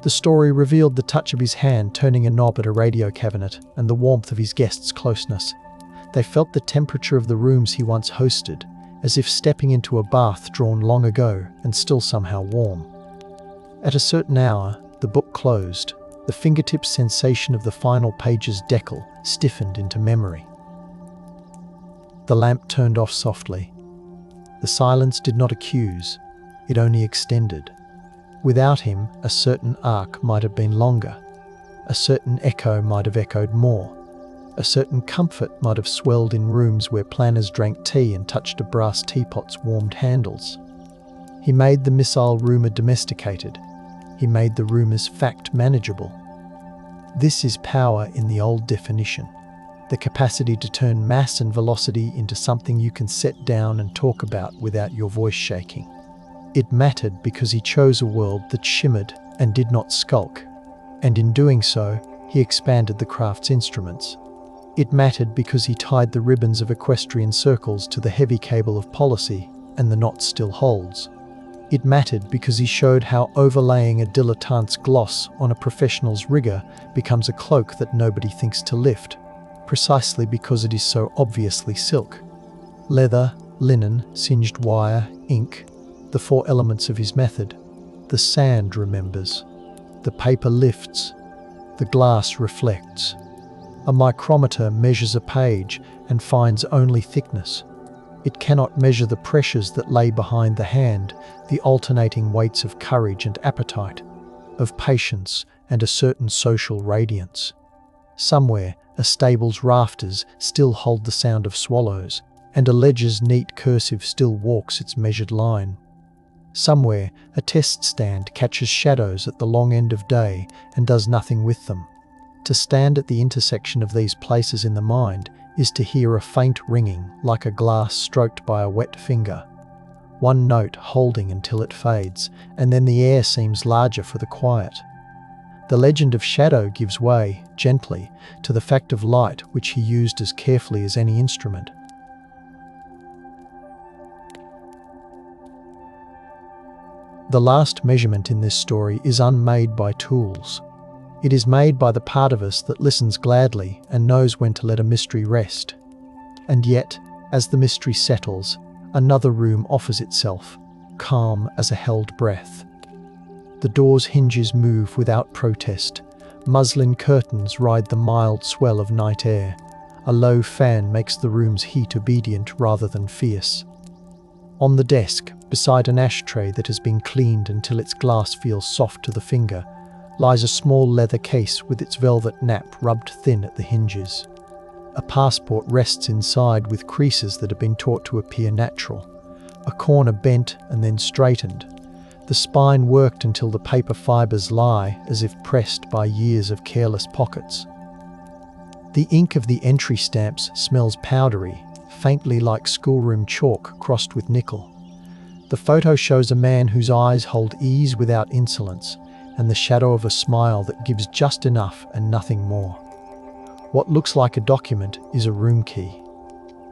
The story revealed the touch of his hand turning a knob at a radio cabinet and the warmth of his guests' closeness. They felt the temperature of the rooms he once hosted, as if stepping into a bath drawn long ago and still somehow warm. At a certain hour, the book closed. The fingertip sensation of the final page's decal stiffened into memory. The lamp turned off softly. The silence did not accuse, it only extended. Without him, a certain arc might have been longer. A certain echo might have echoed more. A certain comfort might have swelled in rooms where planners drank tea and touched a brass teapot's warmed handles. He made the missile rumour domesticated. He made the rumour's fact manageable. This is power in the old definition. The capacity to turn mass and velocity into something you can set down and talk about without your voice shaking. It mattered because he chose a world that shimmered and did not skulk, and in doing so, he expanded the craft's instruments. It mattered because he tied the ribbons of equestrian circles to the heavy cable of policy, and the knot still holds. It mattered because he showed how overlaying a dilettante's gloss on a professional's rigour becomes a cloak that nobody thinks to lift, precisely because it is so obviously silk. Leather, linen, singed wire, ink, the four elements of his method. The sand remembers. The paper lifts. The glass reflects. A micrometer measures a page and finds only thickness. It cannot measure the pressures that lay behind the hand, the alternating weights of courage and appetite, of patience and a certain social radiance. Somewhere, a stable's rafters still hold the sound of swallows, and a ledger's neat cursive still walks its measured line. Somewhere, a test stand catches shadows at the long end of day and does nothing with them. To stand at the intersection of these places in the mind is to hear a faint ringing like a glass stroked by a wet finger. One note holding until it fades, and then the air seems larger for the quiet. The legend of shadow gives way, gently, to the fact of light which he used as carefully as any instrument. The last measurement in this story is unmade by tools. It is made by the part of us that listens gladly and knows when to let a mystery rest. And yet, as the mystery settles, another room offers itself, calm as a held breath. The door's hinges move without protest. Muslin curtains ride the mild swell of night air. A low fan makes the room's heat obedient rather than fierce. On the desk, beside an ashtray that has been cleaned until its glass feels soft to the finger, lies a small leather case with its velvet nap rubbed thin at the hinges. A passport rests inside with creases that have been taught to appear natural. A corner bent and then straightened. The spine worked until the paper fibres lie as if pressed by years of careless pockets. The ink of the entry stamps smells powdery, faintly like schoolroom chalk crossed with nickel. The photo shows a man whose eyes hold ease without insolence, and the shadow of a smile that gives just enough and nothing more. What looks like a document is a room key.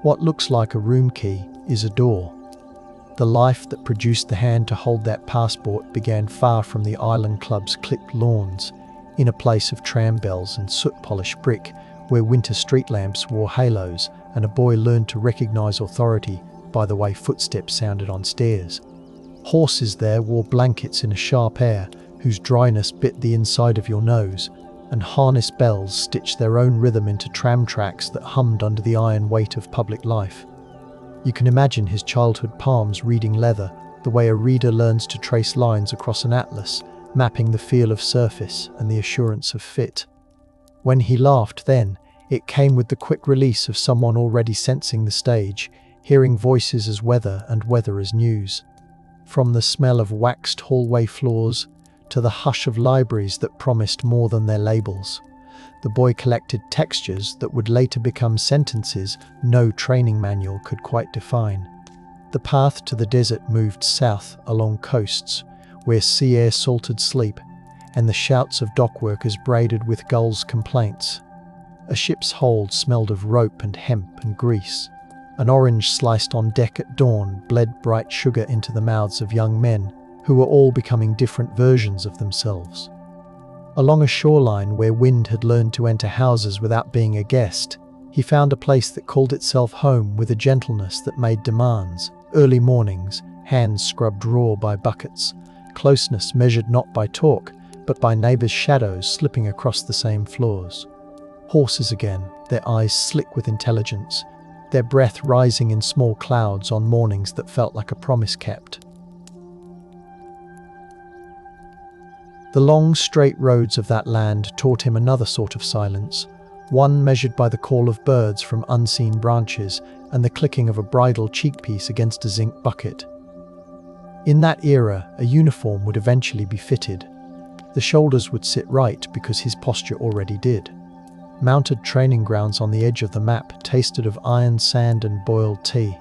What looks like a room key is a door. The life that produced the hand to hold that passport began far from the Island Club's clipped lawns, in a place of tram bells and soot-polished brick, where winter street lamps wore halos and a boy learned to recognize authority by the way footsteps sounded on stairs. Horses there wore blankets in a sharp air whose dryness bit the inside of your nose, and harness bells stitched their own rhythm into tram tracks that hummed under the iron weight of public life. You can imagine his childhood palms reading leather, the way a reader learns to trace lines across an atlas, mapping the feel of surface and the assurance of fit. When he laughed then, it came with the quick release of someone already sensing the stage, hearing voices as weather and weather as news. From the smell of waxed hallway floors to the hush of libraries that promised more than their labels, the boy collected textures that would later become sentences no training manual could quite define. The path to the desert moved south along coasts, where sea air salted sleep, and the shouts of dock workers braided with gulls' complaints. A ship's hold smelled of rope and hemp and grease. An orange sliced on deck at dawn bled bright sugar into the mouths of young men who were all becoming different versions of themselves. Along a shoreline where wind had learned to enter houses without being a guest, he found a place that called itself home with a gentleness that made demands. Early mornings, hands scrubbed raw by buckets, closeness measured not by talk, but by neighbours' shadows slipping across the same floors. Horses again, their eyes slick with intelligence, their breath rising in small clouds on mornings that felt like a promise kept. The long, straight roads of that land taught him another sort of silence, one measured by the call of birds from unseen branches and the clicking of a bridle cheekpiece against a zinc bucket. In that era, a uniform would eventually be fitted. The shoulders would sit right because his posture already did. Mounted training grounds on the edge of the map tasted of iron sand and boiled tea.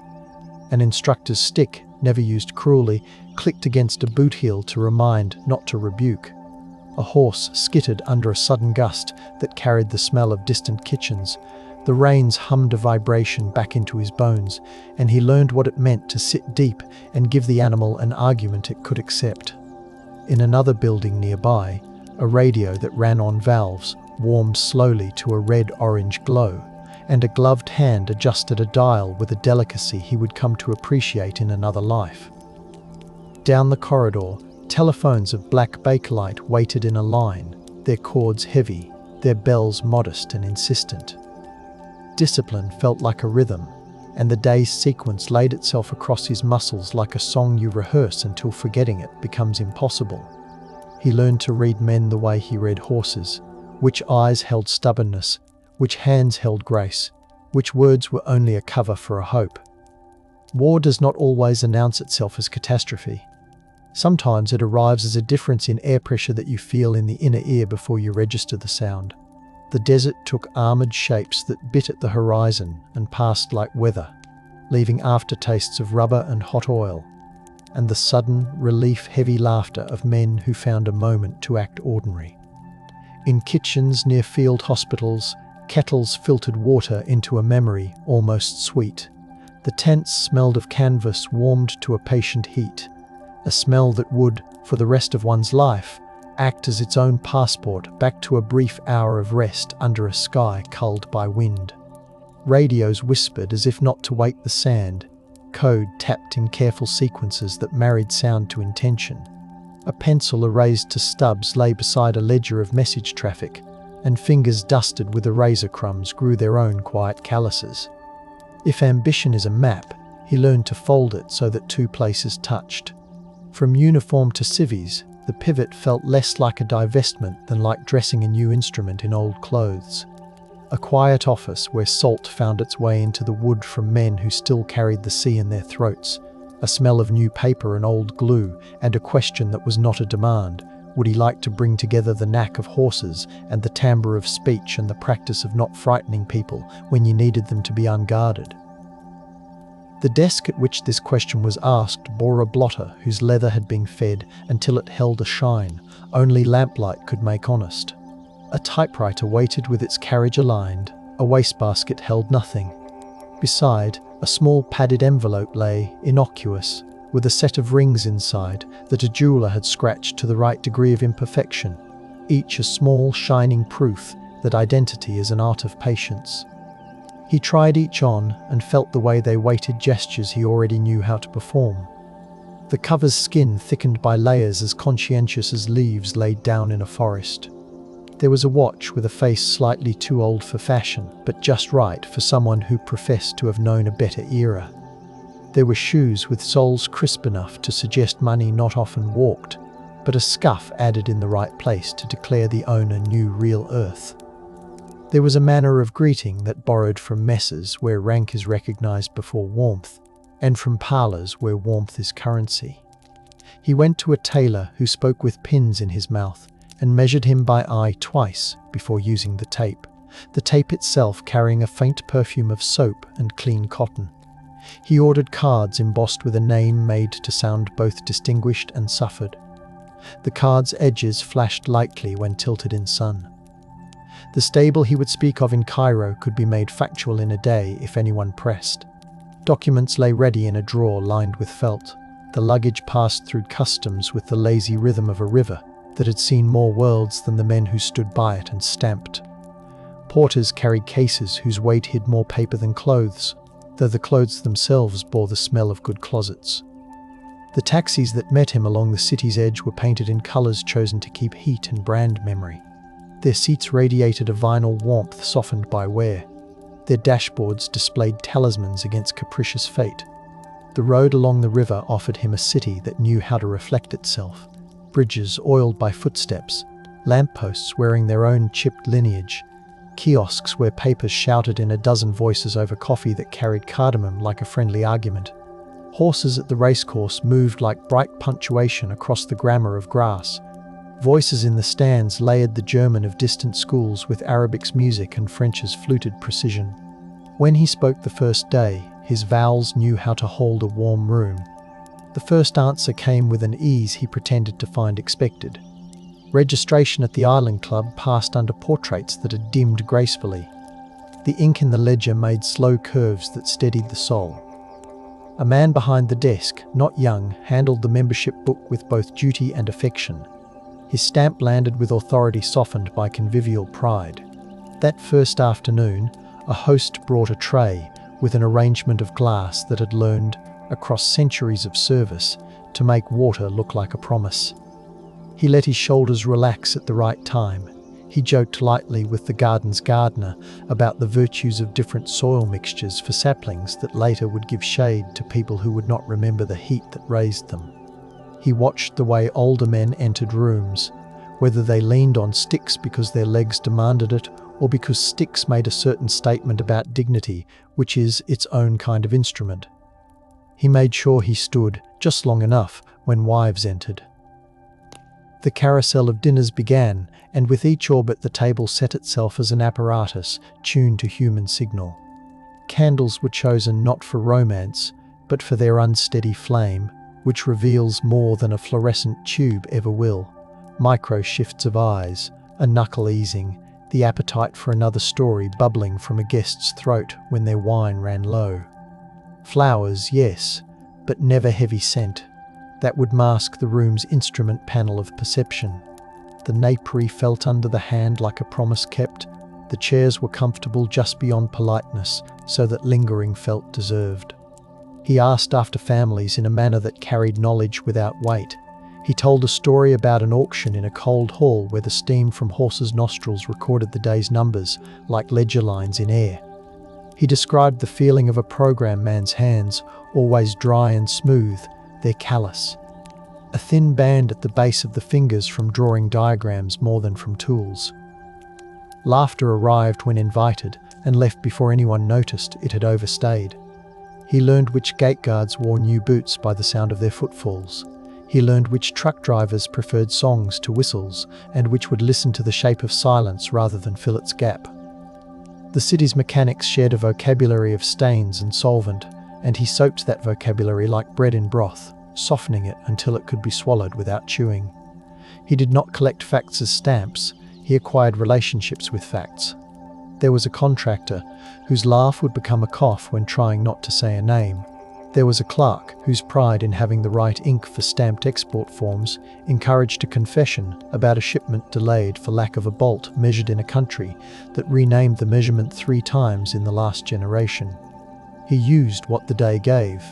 An instructor's stick, never used cruelly, clicked against a boot heel to remind, not to rebuke. A horse skittered under a sudden gust that carried the smell of distant kitchens. The reins hummed a vibration back into his bones, and he learned what it meant to sit deep and give the animal an argument it could accept. In another building nearby, a radio that ran on valves warmed slowly to a red-orange glow, and a gloved hand adjusted a dial with a delicacy he would come to appreciate in another life. Down the corridor, telephones of black bakelite waited in a line, their cords heavy, their bells modest and insistent. Discipline felt like a rhythm, and the day's sequence laid itself across his muscles like a song you rehearse until forgetting it becomes impossible. He learned to read men the way he read horses, which eyes held stubbornness, which hands held grace, which words were only a cover for a hope. War does not always announce itself as catastrophe. Sometimes it arrives as a difference in air pressure that you feel in the inner ear before you register the sound. The desert took armoured shapes that bit at the horizon and passed like weather, leaving aftertastes of rubber and hot oil, and the sudden, relief-heavy laughter of men who found a moment to act ordinary. In kitchens near field hospitals, kettles filtered water into a memory almost sweet. The tents smelled of canvas warmed to a patient heat, a smell that would, for the rest of one's life, act as its own passport back to a brief hour of rest under a sky culled by wind. Radios whispered as if not to wake the sand, code tapped in careful sequences that married sound to intention. A pencil erased to stubs lay beside a ledger of message traffic, and fingers dusted with eraser crumbs grew their own quiet calluses. If ambition is a map, he learned to fold it so that two places touched. From uniform to civvies, the pivot felt less like a divestment than like dressing a new instrument in old clothes. A quiet office where salt found its way into the wood from men who still carried the sea in their throats, a smell of new paper and old glue, and a question that was not a demand. Would he like to bring together the knack of horses and the timbre of speech and the practice of not frightening people when you needed them to be unguarded? The desk at which this question was asked bore a blotter whose leather had been fed until it held a shine only lamplight could make honest. A typewriter waited with its carriage aligned, a wastebasket held nothing. Beside, a small padded envelope lay, innocuous, with a set of rings inside that a jeweller had scratched to the right degree of imperfection, each a small shining proof that identity is an art of patience. He tried each on and felt the way they weighted gestures he already knew how to perform. The cover's skin thickened by layers as conscientious as leaves laid down in a forest. There was a watch with a face slightly too old for fashion, but just right for someone who professed to have known a better era. There were shoes with soles crisp enough to suggest money not often walked, but a scuff added in the right place to declare the owner knew real earth. There was a manner of greeting that borrowed from messes where rank is recognized before warmth, and from parlours where warmth is currency. He went to a tailor who spoke with pins in his mouth and measured him by eye twice before using the tape itself carrying a faint perfume of soap and clean cotton. He ordered cards embossed with a name made to sound both distinguished and suffered. The card's edges flashed lightly when tilted in sun. The stable he would speak of in Cairo could be made factual in a day if anyone pressed. Documents lay ready in a drawer lined with felt. The luggage passed through customs with the lazy rhythm of a river that had seen more worlds than the men who stood by it and stamped. Porters carried cases whose weight hid more paper than clothes, though the clothes themselves bore the smell of good closets. The taxis that met him along the city's edge were painted in colours chosen to keep heat and brand memory. Their seats radiated a vinyl warmth softened by wear. Their dashboards displayed talismans against capricious fate. The road along the river offered him a city that knew how to reflect itself. Bridges oiled by footsteps, lampposts wearing their own chipped lineage, kiosks where papers shouted in a dozen voices over coffee that carried cardamom like a friendly argument. Horses at the racecourse moved like bright punctuation across the grammar of grass. Voices in the stands layered the German of distant schools with Arabic's music and French's fluted precision. When he spoke the first day, his vowels knew how to hold a warm room. The first answer came with an ease he pretended to find expected. Registration at the Island Club passed under portraits that had dimmed gracefully. The ink in the ledger made slow curves that steadied the soul. A man behind the desk, not young, handled the membership book with both duty and affection. His stamp landed with authority softened by convivial pride. That first afternoon, a host brought a tray with an arrangement of glass that had learned, across centuries of service, to make water look like a promise. He let his shoulders relax at the right time. He joked lightly with the garden's gardener about the virtues of different soil mixtures for saplings that later would give shade to people who would not remember the heat that raised them. He watched the way older men entered rooms, whether they leaned on sticks because their legs demanded it or because sticks made a certain statement about dignity, which is its own kind of instrument. He made sure he stood just long enough when wives entered. The carousel of dinners began, and with each orbit the table set itself as an apparatus tuned to human signal. Candles were chosen not for romance, but for their unsteady flame, which reveals more than a fluorescent tube ever will. Micro shifts of eyes, a knuckle easing, the appetite for another story bubbling from a guest's throat when their wine ran low. Flowers, yes, but never heavy scent. That would mask the room's instrument panel of perception. The napery felt under the hand like a promise kept. The chairs were comfortable just beyond politeness, so that lingering felt deserved. He asked after families in a manner that carried knowledge without weight. He told a story about an auction in a cold hall where the steam from horses' nostrils recorded the day's numbers, like ledger lines in air. He described the feeling of a program man's hands, always dry and smooth, they're callous. A thin band at the base of the fingers from drawing diagrams more than from tools. Laughter arrived when invited and left before anyone noticed it had overstayed. He learned which gate guards wore new boots by the sound of their footfalls. He learned which truck drivers preferred songs to whistles and which would listen to the shape of silence rather than fill its gap. The city's mechanics shared a vocabulary of stains and solvent, and he soaked that vocabulary like bread in broth, softening it until it could be swallowed without chewing. He did not collect facts as stamps, he acquired relationships with facts. There was a contractor whose laugh would become a cough when trying not to say a name. There was a clerk whose pride in having the right ink for stamped export forms encouraged a confession about a shipment delayed for lack of a bolt measured in a country that renamed the measurement 3 times in the last generation. He used what the day gave.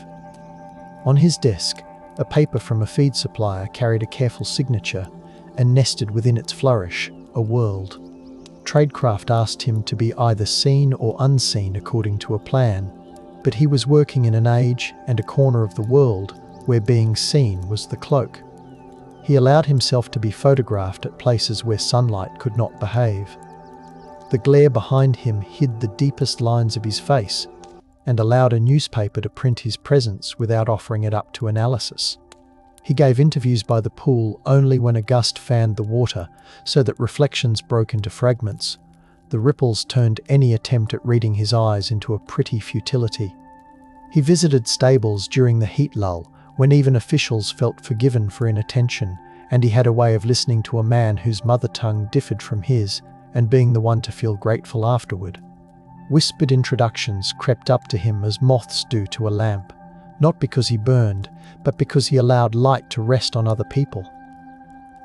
On his desk, a paper from a feed supplier carried a careful signature, and nested within its flourish, a world. Tradecraft asked him to be either seen or unseen according to a plan, but he was working in an age and a corner of the world where being seen was the cloak. He allowed himself to be photographed at places where sunlight could not behave. The glare behind him hid the deepest lines of his face, and allowed a newspaper to print his presence without offering it up to analysis. He gave interviews by the pool only when a gust fanned the water so that reflections broke into fragments. The ripples turned any attempt at reading his eyes into a pretty futility. He visited stables during the heat lull, when even officials felt forgiven for inattention, and he had a way of listening to a man whose mother tongue differed from his, and being the one to feel grateful afterward. Whispered introductions crept up to him as moths do to a lamp, not because he burned, but because he allowed light to rest on other people.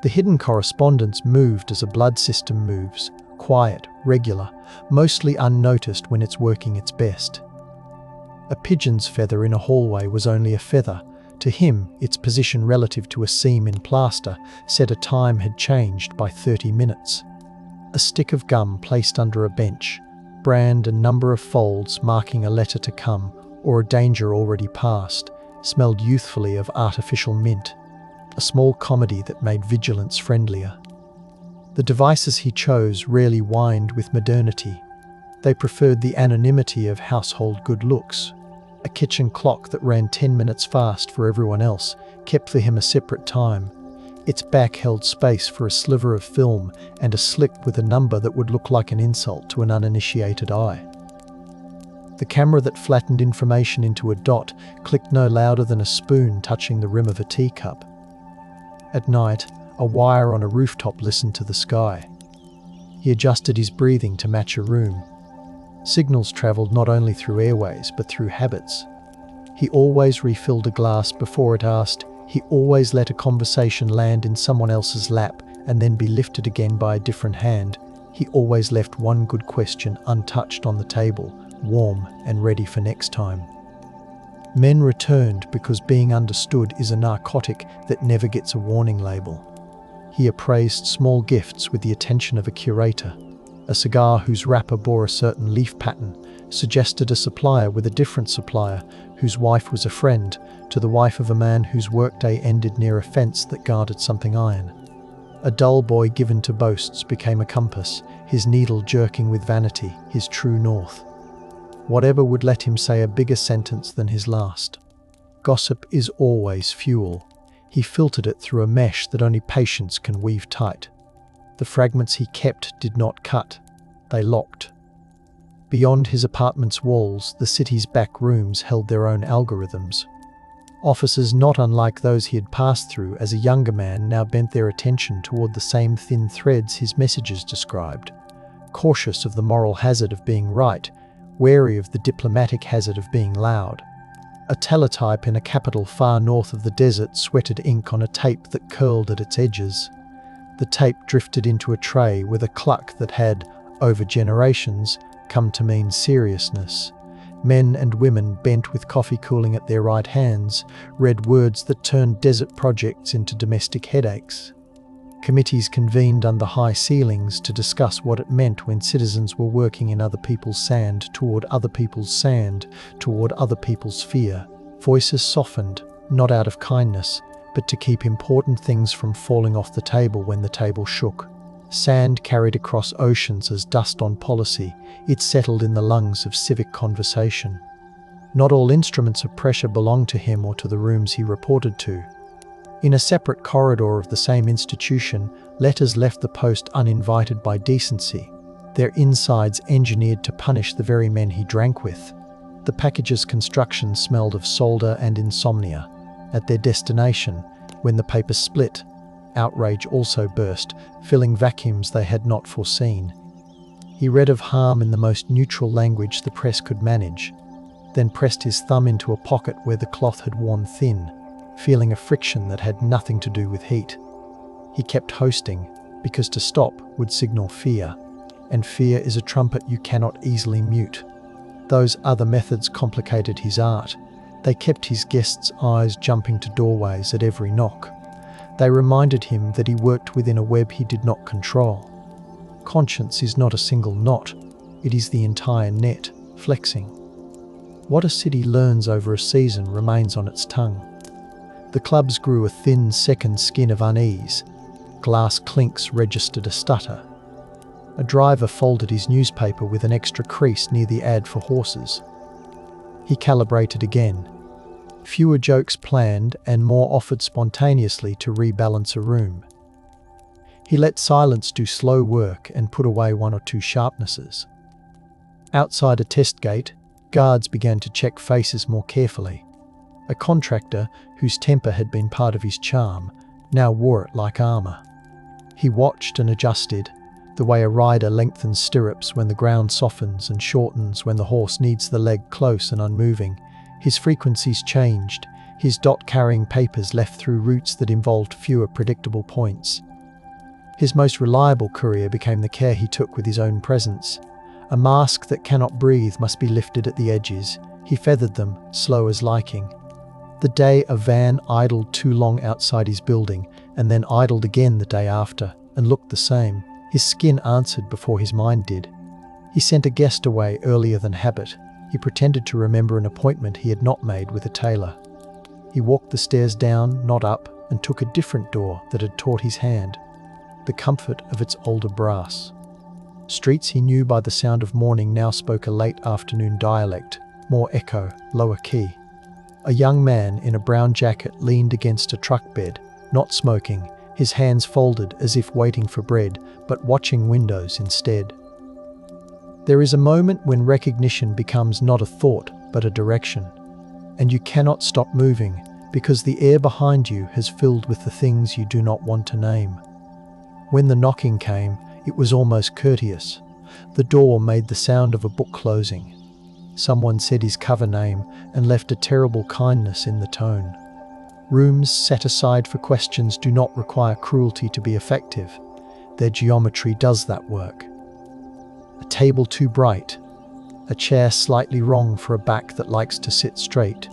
The hidden correspondence moved as a blood system moves, quiet, regular, mostly unnoticed when it's working its best. A pigeon's feather in a hallway was only a feather. To him, its position relative to a seam in plaster said a time had changed by 30 minutes. A stick of gum placed under a bench, brand and number of folds marking a letter to come or a danger already past, smelled youthfully of artificial mint, a small comedy that made vigilance friendlier. The devices he chose rarely whined with modernity. They preferred the anonymity of household good looks. A kitchen clock that ran 10 minutes fast for everyone else kept for him a separate time. Its back held space for a sliver of film and a slip with a number that would look like an insult to an uninitiated eye. The camera that flattened information into a dot clicked no louder than a spoon touching the rim of a teacup. At night, a wire on a rooftop listened to the sky. He adjusted his breathing to match a room. Signals travelled not only through airways but through habits. He always refilled a glass before it asked. He always let a conversation land in someone else's lap and then be lifted again by a different hand. He always left one good question untouched on the table, warm and ready for next time. Men returned because being understood is a narcotic that never gets a warning label. He appraised small gifts with the attention of a curator. A cigar whose wrapper bore a certain leaf pattern suggested a supplier with a different supplier whose wife was a friend to the wife of a man whose workday ended near a fence that guarded something iron. A dull boy given to boasts became a compass, his needle jerking with vanity, his true north. Whatever would let him say a bigger sentence than his last. Gossip is always fuel. He filtered it through a mesh that only patience can weave tight. The fragments he kept did not cut, they locked. Beyond his apartment's walls, the city's back rooms held their own algorithms. Offices not unlike those he had passed through as a younger man now bent their attention toward the same thin threads his messages described. Cautious of the moral hazard of being right, wary of the diplomatic hazard of being loud. A teletype in a capital far north of the desert sweated ink on a tape that curled at its edges. The tape drifted into a tray with a cluck that had, over generations, come to mean seriousness. Men and women bent with coffee cooling at their right hands read words that turned desert projects into domestic headaches. Committees convened under high ceilings to discuss what it meant when citizens were working in other people's sand toward other people's sand, toward other people's fear. Voices softened, not out of kindness, but to keep important things from falling off the table when the table shook. Sand carried across oceans as dust on policy. It settled in the lungs of civic conversation. Not all instruments of pressure belonged to him or to the rooms he reported to. In a separate corridor of the same institution, letters left the post uninvited by decency, their insides engineered to punish the very men he drank with. The package's construction smelled of solder and insomnia. At their destination, when the paper split, outrage also burst, filling vacuums they had not foreseen. He read of harm in the most neutral language the press could manage. then pressed his thumb into a pocket where the cloth had worn thin, feeling a friction that had nothing to do with heat. He kept hosting, because to stop would signal fear, and fear is a trumpet you cannot easily mute. Those other methods complicated his art. They kept his guests' eyes jumping to doorways at every knock. They reminded him that he worked within a web he did not control. Conscience is not a single knot, it is the entire net, flexing. What a city learns over a season remains on its tongue. The clubs grew a thin second skin of unease. Glass clinks registered a stutter. A driver folded his newspaper with an extra crease near the ad for horses. He calibrated again. Fewer jokes planned and more offered spontaneously to rebalance a room. He let silence do slow work and put away one or two sharpnesses. Outside a test gate, guards began to check faces more carefully. A contractor, whose temper had been part of his charm, now wore it like armour. He watched and adjusted, the way a rider lengthens stirrups when the ground softens and shortens when the horse needs the leg close and unmoving. His frequencies changed, his dot-carrying papers left through routes that involved fewer predictable points. His most reliable courier became the care he took with his own presence. A mask that cannot breathe must be lifted at the edges. He feathered them, slow as liking. The day a van idled too long outside his building, and then idled again the day after, and looked the same. His skin answered before his mind did. He sent a guest away earlier than habit. He pretended to remember an appointment he had not made with a tailor. He walked the stairs down, not up, and took a different door that had taught his hand, the comfort of its older brass. Streets he knew by the sound of morning now spoke a late afternoon dialect, more echo, lower key. A young man in a brown jacket leaned against a truck bed, not smoking, his hands folded as if waiting for bread, but watching windows instead. There is a moment when recognition becomes not a thought, but a direction. And you cannot stop moving, because the air behind you has filled with the things you do not want to name. When the knocking came, it was almost courteous. The door made the sound of a book closing. Someone said his cover name and left a terrible kindness in the tone. Rooms set aside for questions do not require cruelty to be effective. Their geometry does that work. A table too bright, a chair slightly wrong for a back that likes to sit straight,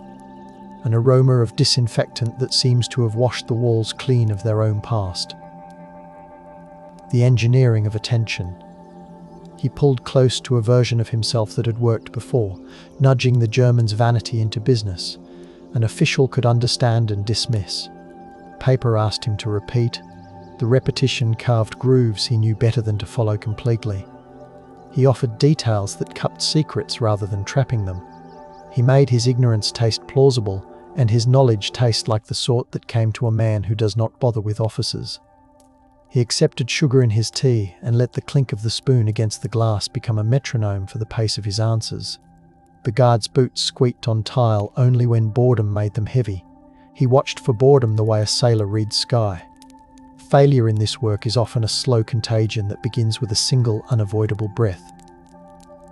an aroma of disinfectant that seems to have washed the walls clean of their own past. The engineering of attention. He pulled close to a version of himself that had worked before, nudging the German's vanity into business. An official could understand and dismiss. Paper asked him to repeat. The repetition carved grooves he knew better than to follow completely. He offered details that kept secrets rather than trapping them. He made his ignorance taste plausible, and his knowledge taste like the sort that came to a man who does not bother with officers. He accepted sugar in his tea and let the clink of the spoon against the glass become a metronome for the pace of his answers. The guard's boots squeaked on tile only when boredom made them heavy. He watched for boredom the way a sailor reads sky. Failure in this work is often a slow contagion that begins with a single unavoidable breath.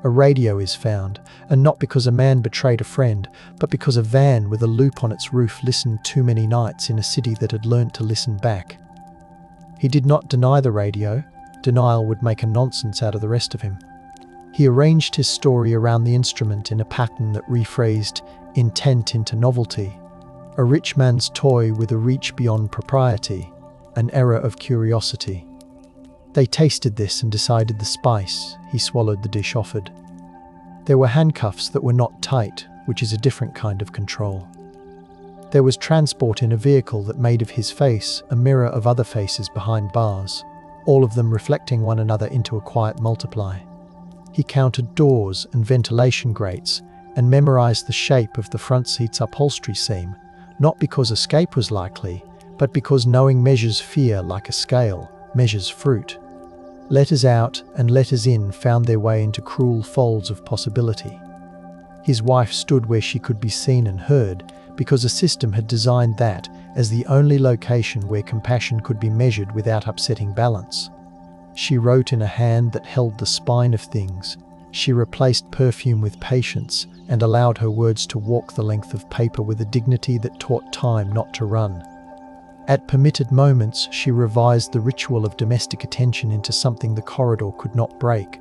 A radio is found, and not because a man betrayed a friend, but because a van with a loop on its roof listened too many nights in a city that had learnt to listen back. He did not deny the radio. Denial would make a nonsense out of the rest of him. He arranged his story around the instrument in a pattern that rephrased intent into novelty, a rich man's toy with a reach beyond propriety, an era of curiosity. They tasted this and decided the spice. He swallowed the dish offered. There were handcuffs that were not tight, which is a different kind of control. There was transport in a vehicle that made of his face a mirror of other faces behind bars, all of them reflecting one another into a quiet multiply. He counted doors and ventilation grates and memorized the shape of the front seat's upholstery seam, not because escape was likely, but because knowing measures fear like a scale, measures fruit. Letters out and letters in found their way into cruel folds of possibility. His wife stood where she could be seen and heard, because a system had designed that as the only location where compassion could be measured without upsetting balance. She wrote in a hand that held the spine of things. She replaced perfume with patience and allowed her words to walk the length of paper with a dignity that taught time not to run. At permitted moments, she revised the ritual of domestic attention into something the corridor could not break.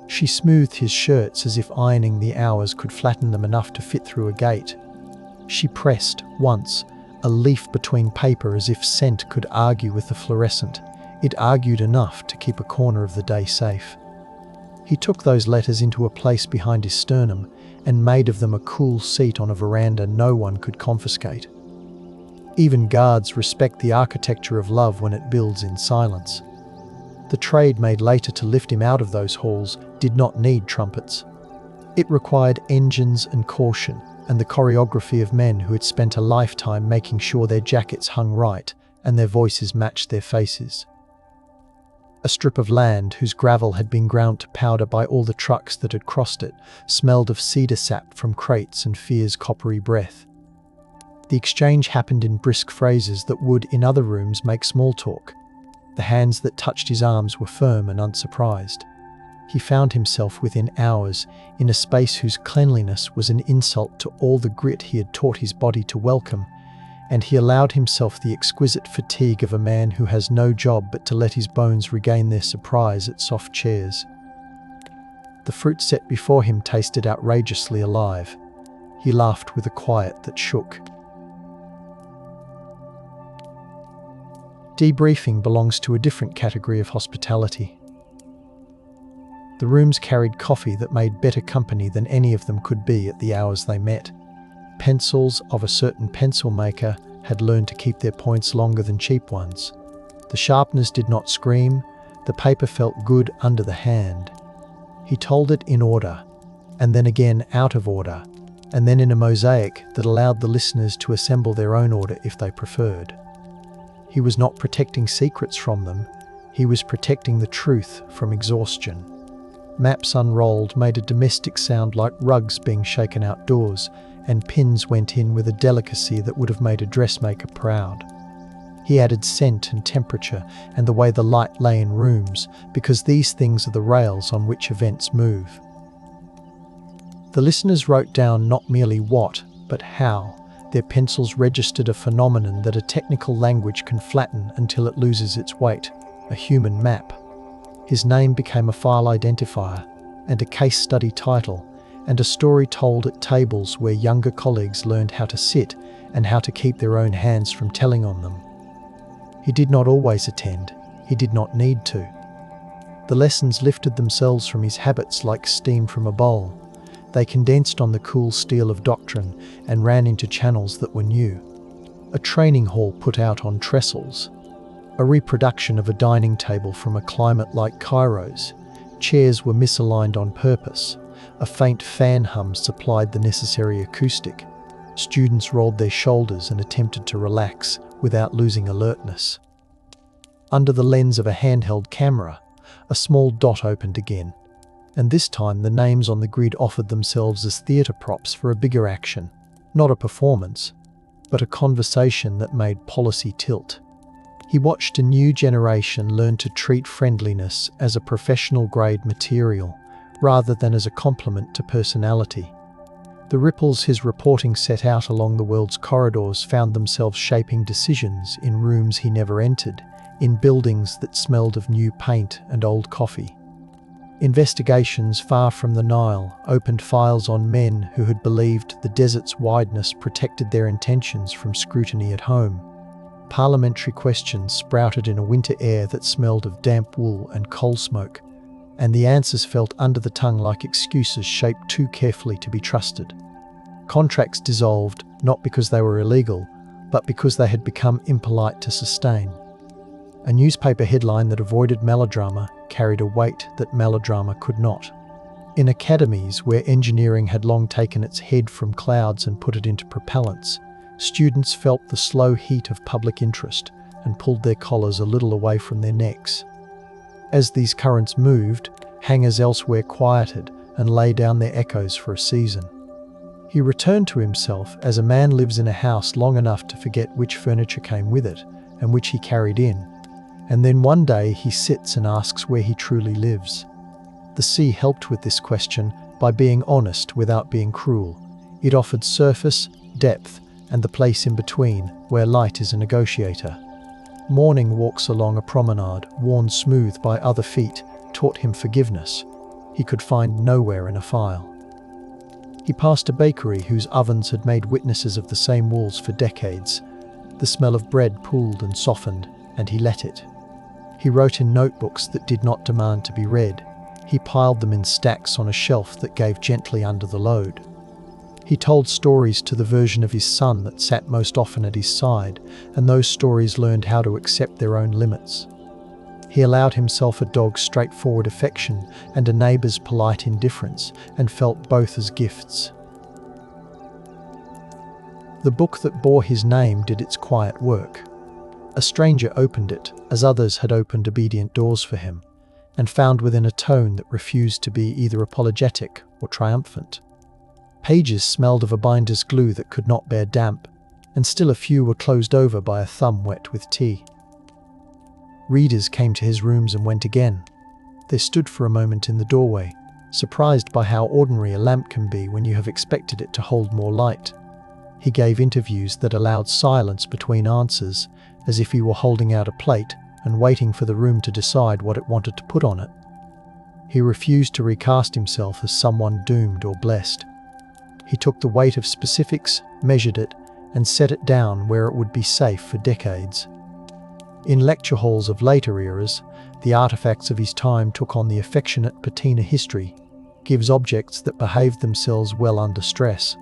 She smoothed his shirts as if ironing the hours could flatten them enough to fit through a gate. She pressed, once, a leaf between paper as if scent could argue with the fluorescent. It argued enough to keep a corner of the day safe. He took those letters into a place behind his sternum and made of them a cool seat on a veranda no one could confiscate. Even guards respect the architecture of love when it builds in silence. The trade made later to lift him out of those halls did not need trumpets. It required engines and caution, and the choreography of men who had spent a lifetime making sure their jackets hung right and their voices matched their faces. A strip of land whose gravel had been ground to powder by all the trucks that had crossed it smelled of cedar sap from crates and fear's coppery breath. The exchange happened in brisk phrases that would, in other rooms, make small talk. The hands that touched his arms were firm and unsurprised. He found himself within hours in a space whose cleanliness was an insult to all the grit he had taught his body to welcome, and he allowed himself the exquisite fatigue of a man who has no job but to let his bones regain their surprise at soft chairs. The fruit set before him tasted outrageously alive. He laughed with a quiet that shook. Debriefing belongs to a different category of hospitality. The rooms carried coffee that made better company than any of them could be at the hours they met. Pencils of a certain pencil maker had learned to keep their points longer than cheap ones. The sharpeners did not scream, the paper felt good under the hand. He told it in order, and then again out of order, and then in a mosaic that allowed the listeners to assemble their own order if they preferred. He was not protecting secrets from them, he was protecting the truth from exhaustion. Maps unrolled made a domestic sound like rugs being shaken outdoors, and pins went in with a delicacy that would have made a dressmaker proud. He added scent and temperature and the way the light lay in rooms, because these things are the rails on which events move. The listeners wrote down not merely what, but how. Their pencils registered a phenomenon that a technical language can flatten until it loses its weight, a human map. His name became a file identifier, and a case study title, and a story told at tables where younger colleagues learned how to sit and how to keep their own hands from telling on them. He did not always attend, he did not need to. The lessons lifted themselves from his habits like steam from a bowl. They condensed on the cool steel of doctrine and ran into channels that were new. A training hall put out on trestles. A reproduction of a dining table from a climate like Cairo's. Chairs were misaligned on purpose. A faint fan hum supplied the necessary acoustic. Students rolled their shoulders and attempted to relax without losing alertness. Under the lens of a handheld camera, a small dot opened again. And this time the names on the grid offered themselves as theatre props for a bigger action, not a performance, but a conversation that made policy tilt. He watched a new generation learn to treat friendliness as a professional-grade material, rather than as a complement to personality. The ripples his reporting set out along the world's corridors found themselves shaping decisions in rooms he never entered, in buildings that smelled of new paint and old coffee. Investigations far from the Nile opened files on men who had believed the desert's wideness protected their intentions from scrutiny at home. Parliamentary questions sprouted in a winter air that smelled of damp wool and coal smoke, and the answers felt under the tongue like excuses shaped too carefully to be trusted. Contracts dissolved not because they were illegal, but because they had become impolite to sustain. A newspaper headline that avoided melodrama carried a weight that melodrama could not. In academies where engineering had long taken its head from clouds and put it into propellants, students felt the slow heat of public interest and pulled their collars a little away from their necks. As these currents moved, hangers elsewhere quieted and lay down their echoes for a season. He returned to himself as a man lives in a house long enough to forget which furniture came with it and which he carried in. And then one day he sits and asks where he truly lives. The sea helped with this question by being honest without being cruel. It offered surface, depth, and the place in between, where light is a negotiator. Morning walks along a promenade, worn smooth by other feet, taught him forgiveness. He could find nowhere in a file. He passed a bakery whose ovens had made witnesses of the same walls for decades. The smell of bread pooled and softened, and he let it. He wrote in notebooks that did not demand to be read. He piled them in stacks on a shelf that gave gently under the load. He told stories to the version of his son that sat most often at his side, and those stories learned how to accept their own limits. He allowed himself a dog's straightforward affection and a neighbour's polite indifference, and felt both as gifts. The book that bore his name did its quiet work. A stranger opened it, as others had opened obedient doors for him, and found within a tone that refused to be either apologetic or triumphant. Pages smelled of a binder's glue that could not bear damp, and still a few were closed over by a thumb wet with tea. Readers came to his rooms and went again. They stood for a moment in the doorway, surprised by how ordinary a lamp can be when you have expected it to hold more light. He gave interviews that allowed silence between answers, as if he were holding out a plate and waiting for the room to decide what it wanted to put on it. He refused to recast himself as someone doomed or blessed. He took the weight of specifics, measured it, and set it down where it would be safe for decades. In lecture halls of later eras, the artifacts of his time took on the affectionate patina history, gives objects that behaved themselves well under stress.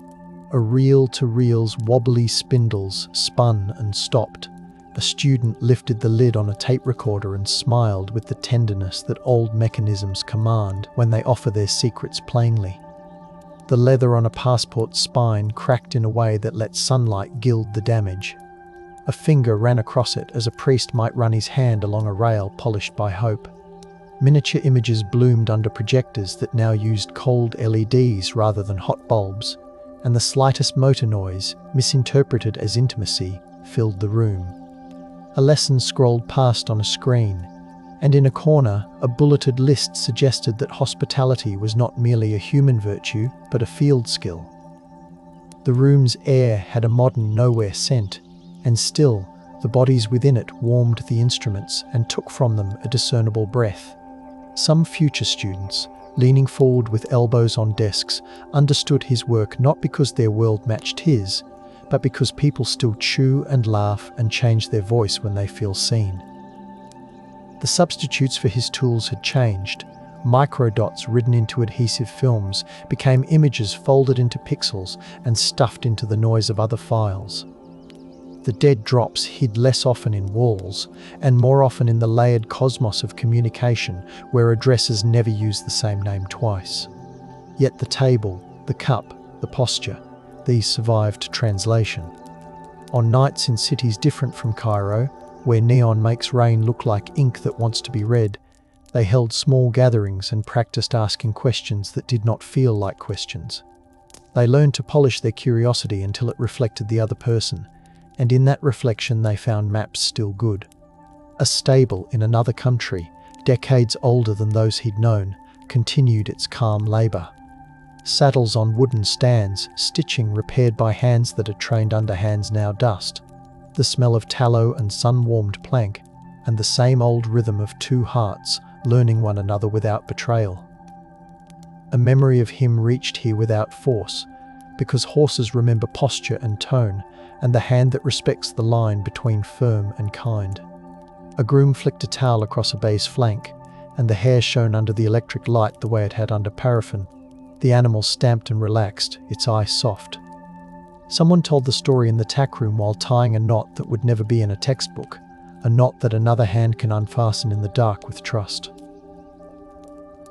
A reel-to-reel's wobbly spindles spun and stopped. A student lifted the lid on a tape recorder and smiled with the tenderness that old mechanisms command when they offer their secrets plainly. The leather on a passport's spine cracked in a way that let sunlight gild the damage. A finger ran across it as a priest might run his hand along a rail polished by hope. Miniature images bloomed under projectors that now used cold LEDs rather than hot bulbs, and the slightest motor noise, misinterpreted as intimacy, filled the room. A lesson scrolled past on a screen, and in a corner, a bulleted list suggested that hospitality was not merely a human virtue, but a field skill. The room's air had a modern nowhere scent, and still, the bodies within it warmed the instruments and took from them a discernible breath. Some future students, leaning forward with elbows on desks, understood his work not because their world matched his, but because people still chew and laugh and change their voice when they feel seen. The substitutes for his tools had changed. Microdots ridden into adhesive films became images folded into pixels and stuffed into the noise of other files. The dead drops hid less often in walls, and more often in the layered cosmos of communication where addresses never use the same name twice. Yet the table, the cup, the posture, these survived translation. On nights in cities different from Cairo, where neon makes rain look like ink that wants to be read, they held small gatherings and practiced asking questions that did not feel like questions. They learned to polish their curiosity until it reflected the other person, and in that reflection they found maps still good. A stable in another country, decades older than those he'd known, continued its calm labour. Saddles on wooden stands, stitching repaired by hands that had trained under hands now dust. The smell of tallow and sun-warmed plank, and the same old rhythm of two hearts learning one another without betrayal. A memory of him reached here without force, because horses remember posture and tone, and the hand that respects the line between firm and kind. A groom flicked a towel across a bay's flank, and the hair shone under the electric light the way it had under paraffin. The animal stamped and relaxed, its eye soft. Someone told the story in the tack room while tying a knot that would never be in a textbook, a knot that another hand can unfasten in the dark with trust.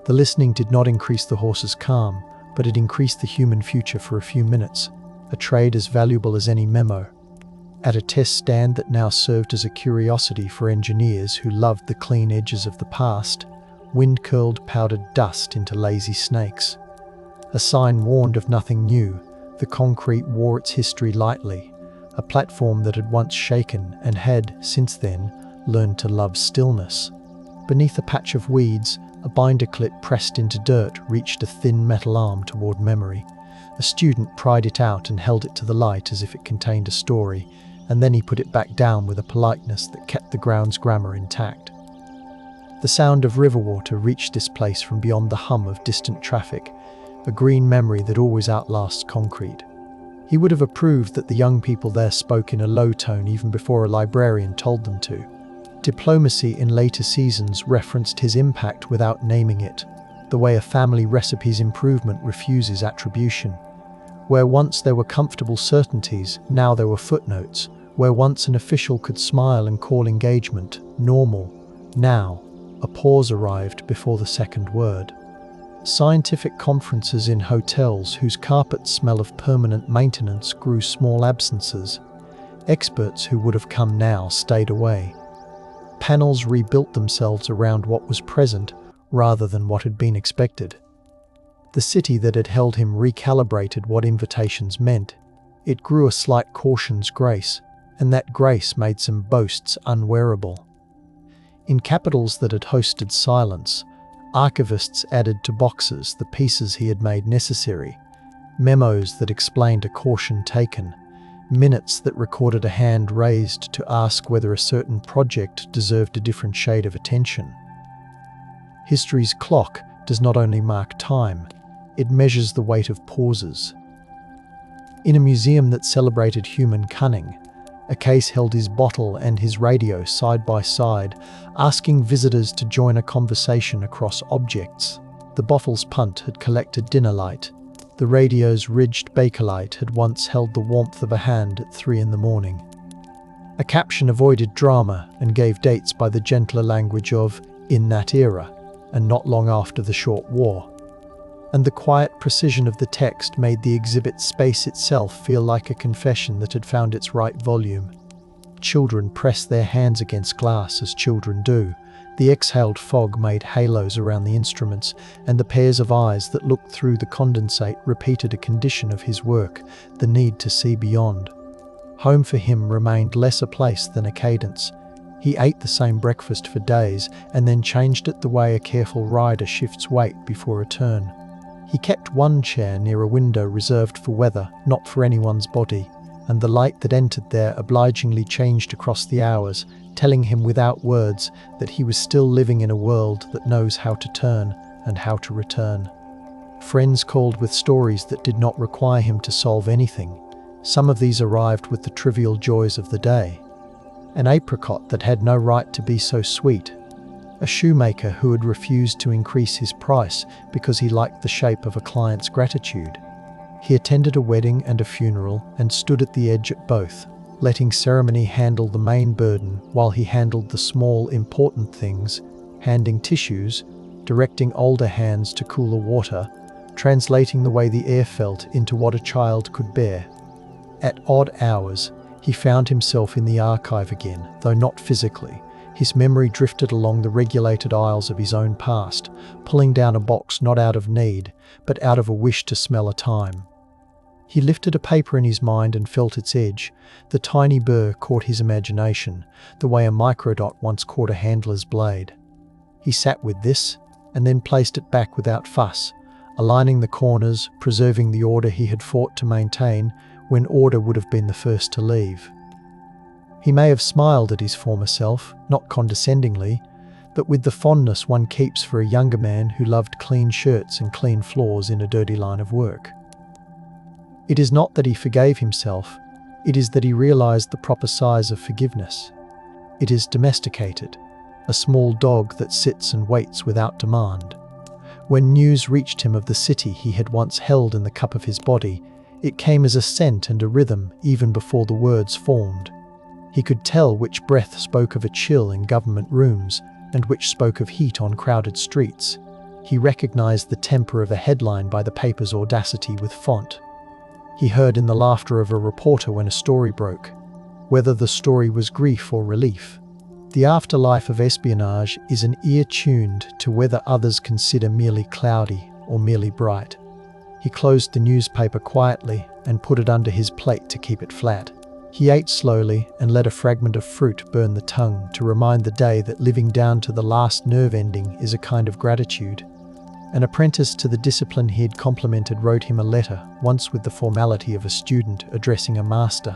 The listening did not increase the horse's calm, but it increased the human future for a few minutes, a trade as valuable as any memo. At a test stand that now served as a curiosity for engineers who loved the clean edges of the past, wind-curled powdered dust into lazy snakes. A sign warned of nothing new. The concrete wore its history lightly, a platform that had once shaken and had, since then, learned to love stillness. Beneath a patch of weeds, A binder clip pressed into dirt reached a thin metal arm toward memory. A student pried it out and held it to the light as if it contained a story, and then he put it back down with a politeness that kept the ground's grammar intact. The sound of river water reached this place from beyond the hum of distant traffic, a green memory that always outlasts concrete. He would have approved that the young people there spoke in a low tone even before a librarian told them to. Diplomacy in later seasons referenced his impact without naming it, the way a family recipe's improvement refuses attribution. Where once there were comfortable certainties, now there were footnotes. Where once an official could smile and call engagement normal, now a pause arrived before the second word. Scientific conferences in hotels whose carpets smell of permanent maintenance grew small absences. Experts who would have come now stayed away. Panels rebuilt themselves around what was present rather than what had been expected. The city that had held him recalibrated what invitations meant. It grew a slight caution's grace, and that grace made some boasts unwearable. In capitals that had hosted silence, archivists added to boxes the pieces he had made necessary, memos that explained a caution taken, minutes that recorded a hand raised to ask whether a certain project deserved a different shade of attention. History's clock does not only mark time, it measures the weight of pauses. In a museum that celebrated human cunning, a case held his bottle and his radio side by side, asking visitors to join a conversation across objects. The bottle's punt had collected dinner light. The radio's ridged bakelite had once held the warmth of a hand at 3 a.m. A caption avoided drama and gave dates by the gentler language of "in that era" and not long after the short war. And the quiet precision of the text made the exhibit's space itself feel like a confession that had found its right volume. Children pressed their hands against glass as children do. The exhaled fog made halos around the instruments, and the pairs of eyes that looked through the condensate repeated a condition of his work, the need to see beyond. Home for him remained less a place than a cadence. He ate the same breakfast for days and then changed it the way a careful rider shifts weight before a turn. He kept one chair near a window reserved for weather, not for anyone's body, and the light that entered there obligingly changed across the hours, telling him without words that he was still living in a world that knows how to turn and how to return. Friends called with stories that did not require him to solve anything. Some of these arrived with the trivial joys of the day. An apricot that had no right to be so sweet. A shoemaker who had refused to increase his price because he liked the shape of a client's gratitude. He attended a wedding and a funeral and stood at the edge at both, letting ceremony handle the main burden while he handled the small, important things, handing tissues, directing older hands to cooler water, translating the way the air felt into what a child could bear. At odd hours, he found himself in the archive again, though not physically. His memory drifted along the regulated aisles of his own past, pulling down a box not out of need, but out of a wish to smell a time. He lifted a paper in his mind and felt its edge. The tiny burr caught his imagination, the way a microdot once caught a handler's blade. He sat with this, and then placed it back without fuss, aligning the corners, preserving the order he had fought to maintain, when order would have been the first to leave. He may have smiled at his former self, not condescendingly, but with the fondness one keeps for a younger man who loved clean shirts and clean floors in a dirty line of work. It is not that he forgave himself, it is that he realized the proper size of forgiveness. It is domesticated, a small dog that sits and waits without demand. When news reached him of the city he had once held in the cup of his body, it came as a scent and a rhythm even before the words formed. He could tell which breath spoke of a chill in government rooms and which spoke of heat on crowded streets. He recognized the temper of a headline by the paper's audacity with font. He heard in the laughter of a reporter when a story broke, whether the story was grief or relief. The afterlife of espionage is an ear tuned to whether others consider merely cloudy or merely bright. He closed the newspaper quietly and put it under his plate to keep it flat. He ate slowly and let a fragment of fruit burn the tongue to remind the day that living down to the last nerve ending is a kind of gratitude. An apprentice to the discipline he had complimented wrote him a letter, once with the formality of a student addressing a master.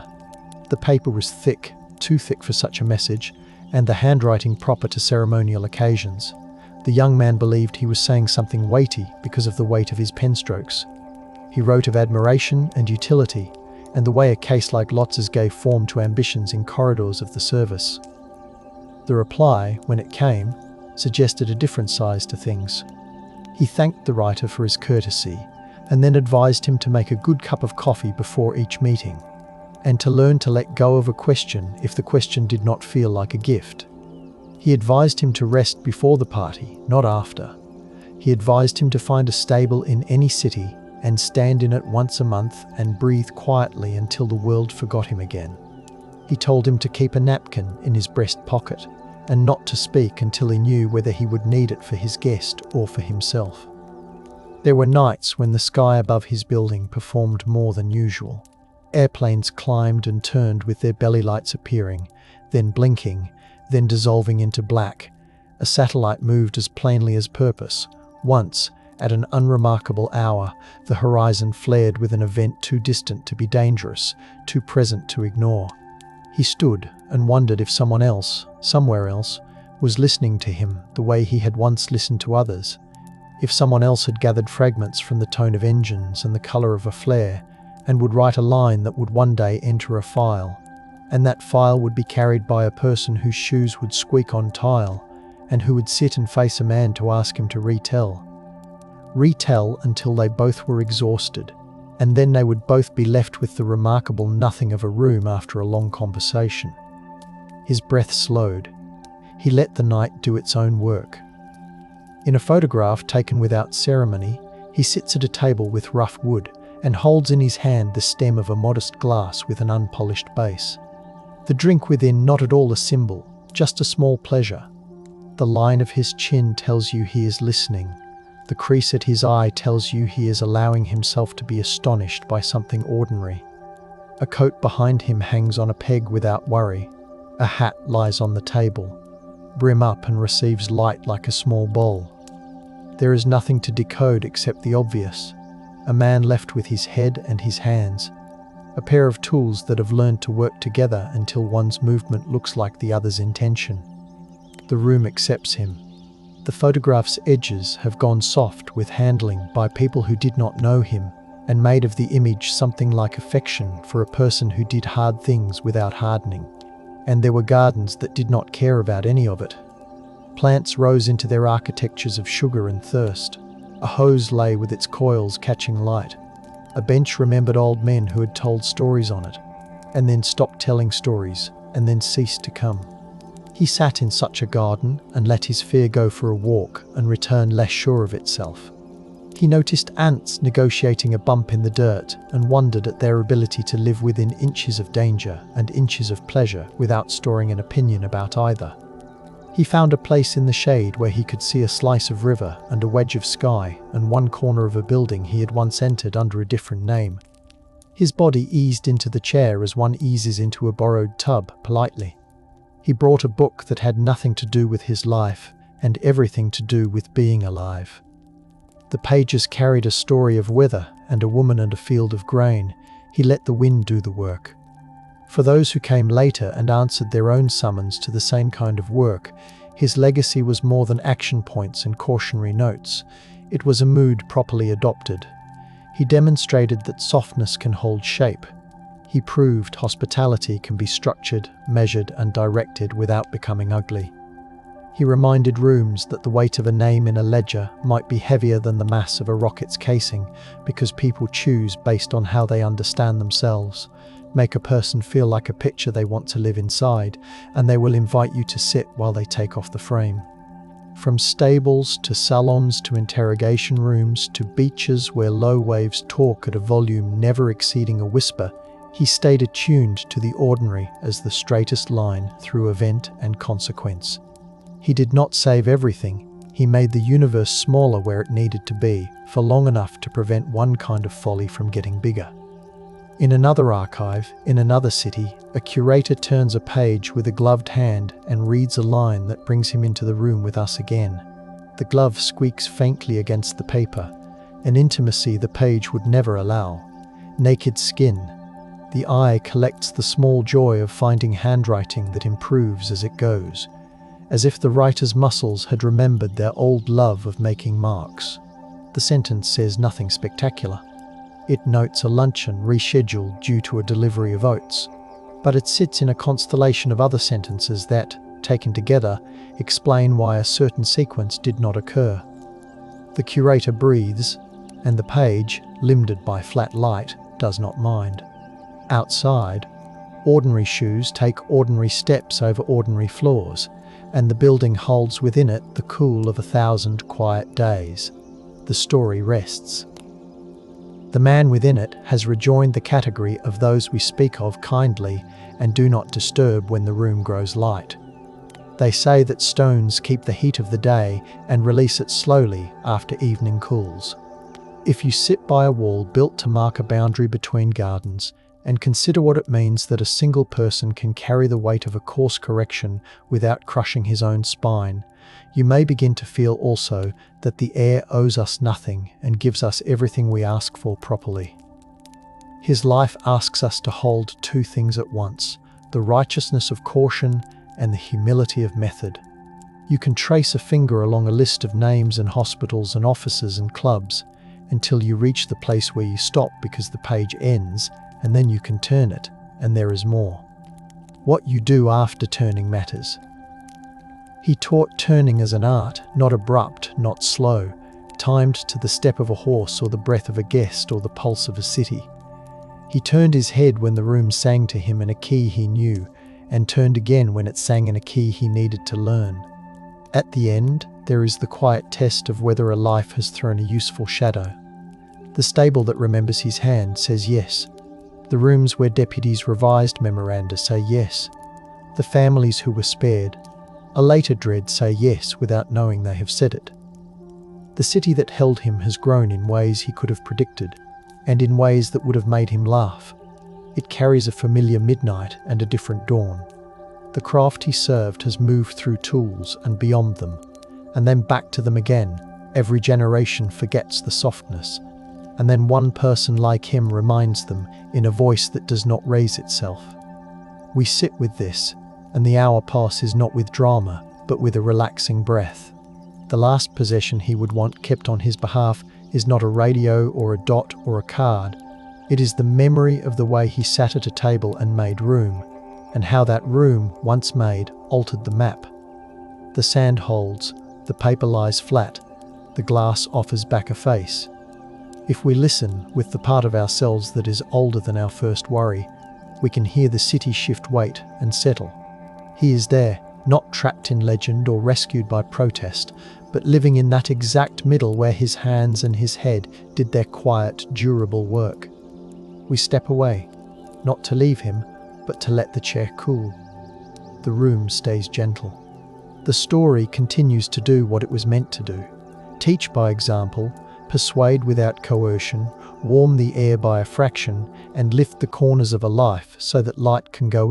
The paper was thick, too thick for such a message, and the handwriting proper to ceremonial occasions. The young man believed he was saying something weighty because of the weight of his pen strokes. He wrote of admiration and utility, and the way a case like Lotz's gave form to ambitions in corridors of the service. The reply, when it came, suggested a different size to things. He thanked the writer for his courtesy, and then advised him to make a good cup of coffee before each meeting, and to learn to let go of a question if the question did not feel like a gift. He advised him to rest before the party, not after. He advised him to find a stable in any city and stand in it once a month and breathe quietly until the world forgot him again. He told him to keep a napkin in his breast pocket and not to speak until he knew whether he would need it for his guest or for himself. There were nights when the sky above his building performed more than usual. Airplanes climbed and turned with their belly lights appearing, then blinking, then dissolving into black. A satellite moved as plainly as purpose. Once, at an unremarkable hour, the horizon flared with an event too distant to be dangerous, too present to ignore. He stood and wondered if someone else, somewhere else, was listening to him the way he had once listened to others. If someone else had gathered fragments from the tone of engines and the colour of a flare, and would write a line that would one day enter a file, and that file would be carried by a person whose shoes would squeak on tile, and who would sit and face a man to ask him to retell until they both were exhausted, and then they would both be left with the remarkable nothing of a room after a long conversation. His breath slowed. He let the night do its own work. In a photograph taken without ceremony, he sits at a table with rough wood and holds in his hand the stem of a modest glass with an unpolished base. The drink within not at all a symbol, just a small pleasure. The line of his chin tells you he is listening. The crease at his eye tells you he is allowing himself to be astonished by something ordinary. A coat behind him hangs on a peg without worry. A hat lies on the table, brim up and receives light like a small bowl. There is nothing to decode except the obvious. A man left with his head and his hands. A pair of tools that have learned to work together until one's movement looks like the other's intention. The room accepts him. The photograph's edges have gone soft with handling by people who did not know him, and made of the image something like affection for a person who did hard things without hardening. And there were gardens that did not care about any of it. Plants rose into their architectures of sugar and thirst. A hose lay with its coils catching light. A bench remembered old men who had told stories on it, and then stopped telling stories, and then ceased to come. He sat in such a garden and let his fear go for a walk and returned less sure of itself. He noticed ants negotiating a bump in the dirt and wondered at their ability to live within inches of danger and inches of pleasure without storing an opinion about either. He found a place in the shade where he could see a slice of river and a wedge of sky and one corner of a building he had once entered under a different name. His body eased into the chair as one eases into a borrowed tub, politely. He brought a book that had nothing to do with his life and everything to do with being alive. The pages carried a story of weather and a woman and a field of grain. He let the wind do the work. For those who came later and answered their own summons to the same kind of work, his legacy was more than action points and cautionary notes. It was a mood properly adopted. He demonstrated that softness can hold shape. He proved hospitality can be structured, measured, and directed without becoming ugly. He reminded rooms that the weight of a name in a ledger might be heavier than the mass of a rocket's casing because people choose based on how they understand themselves, make a person feel like a picture they want to live inside, and they will invite you to sit while they take off the frame. From stables to salons to interrogation rooms to beaches where low waves talk at a volume never exceeding a whisper, he stayed attuned to the ordinary as the straightest line through event and consequence. He did not save everything. He made the universe smaller where it needed to be, for long enough to prevent one kind of folly from getting bigger. In another archive, in another city, a curator turns a page with a gloved hand and reads a line that brings him into the room with us again. The glove squeaks faintly against the paper, an intimacy the page would never allow. Naked skin. The eye collects the small joy of finding handwriting that improves as it goes, as if the writer's muscles had remembered their old love of making marks. The sentence says nothing spectacular. It notes a luncheon rescheduled due to a delivery of oats, but it sits in a constellation of other sentences that, taken together, explain why a certain sequence did not occur. The curator breathes, and the page, limned by flat light, does not mind. Outside, ordinary shoes take ordinary steps over ordinary floors, and the building holds within it the cool of 1,000 quiet days. The story rests. The man within it has rejoined the category of those we speak of kindly and do not disturb when the room grows light. They say that stones keep the heat of the day and release it slowly after evening cools. If you sit by a wall built to mark a boundary between gardens and consider what it means that a single person can carry the weight of a course correction without crushing his own spine, you may begin to feel also that the air owes us nothing and gives us everything we ask for properly. His life asks us to hold two things at once, the righteousness of caution and the humility of method. You can trace a finger along a list of names and hospitals and offices and clubs until you reach the place where you stop because the page ends, and then you can turn it, and there is more. What you do after turning matters. He taught turning as an art, not abrupt, not slow, timed to the step of a horse or the breath of a guest or the pulse of a city. He turned his head when the room sang to him in a key he knew, and turned again when it sang in a key he needed to learn. At the end, there is the quiet test of whether a life has thrown a useful shadow. The stable that remembers his hand says yes. The rooms where deputies revised memoranda say yes. The families who were spared, a later dread, say yes without knowing they have said it. The city that held him has grown in ways he could have predicted, and in ways that would have made him laugh. It carries a familiar midnight and a different dawn. The craft he served has moved through tools and beyond them, and then back to them again. Every generation forgets the softness, and then one person like him reminds them in a voice that does not raise itself. We sit with this, and the hour passes not with drama, but with a relaxing breath. The last possession he would want kept on his behalf is not a radio or a dot or a card. It is the memory of the way he sat at a table and made room, and how that room, once made, altered the map. The sand holds, the paper lies flat, the glass offers back a face. If we listen with the part of ourselves that is older than our first worry, we can hear the city shift weight and settle. He is there, not trapped in legend or rescued by protest, but living in that exact middle where his hands and his head did their quiet, durable work. We step away, not to leave him, but to let the chair cool. The room stays gentle. The story continues to do what it was meant to do. Teach by example, persuade without coercion, warm the air by a fraction, and lift the corners of a life so that light can go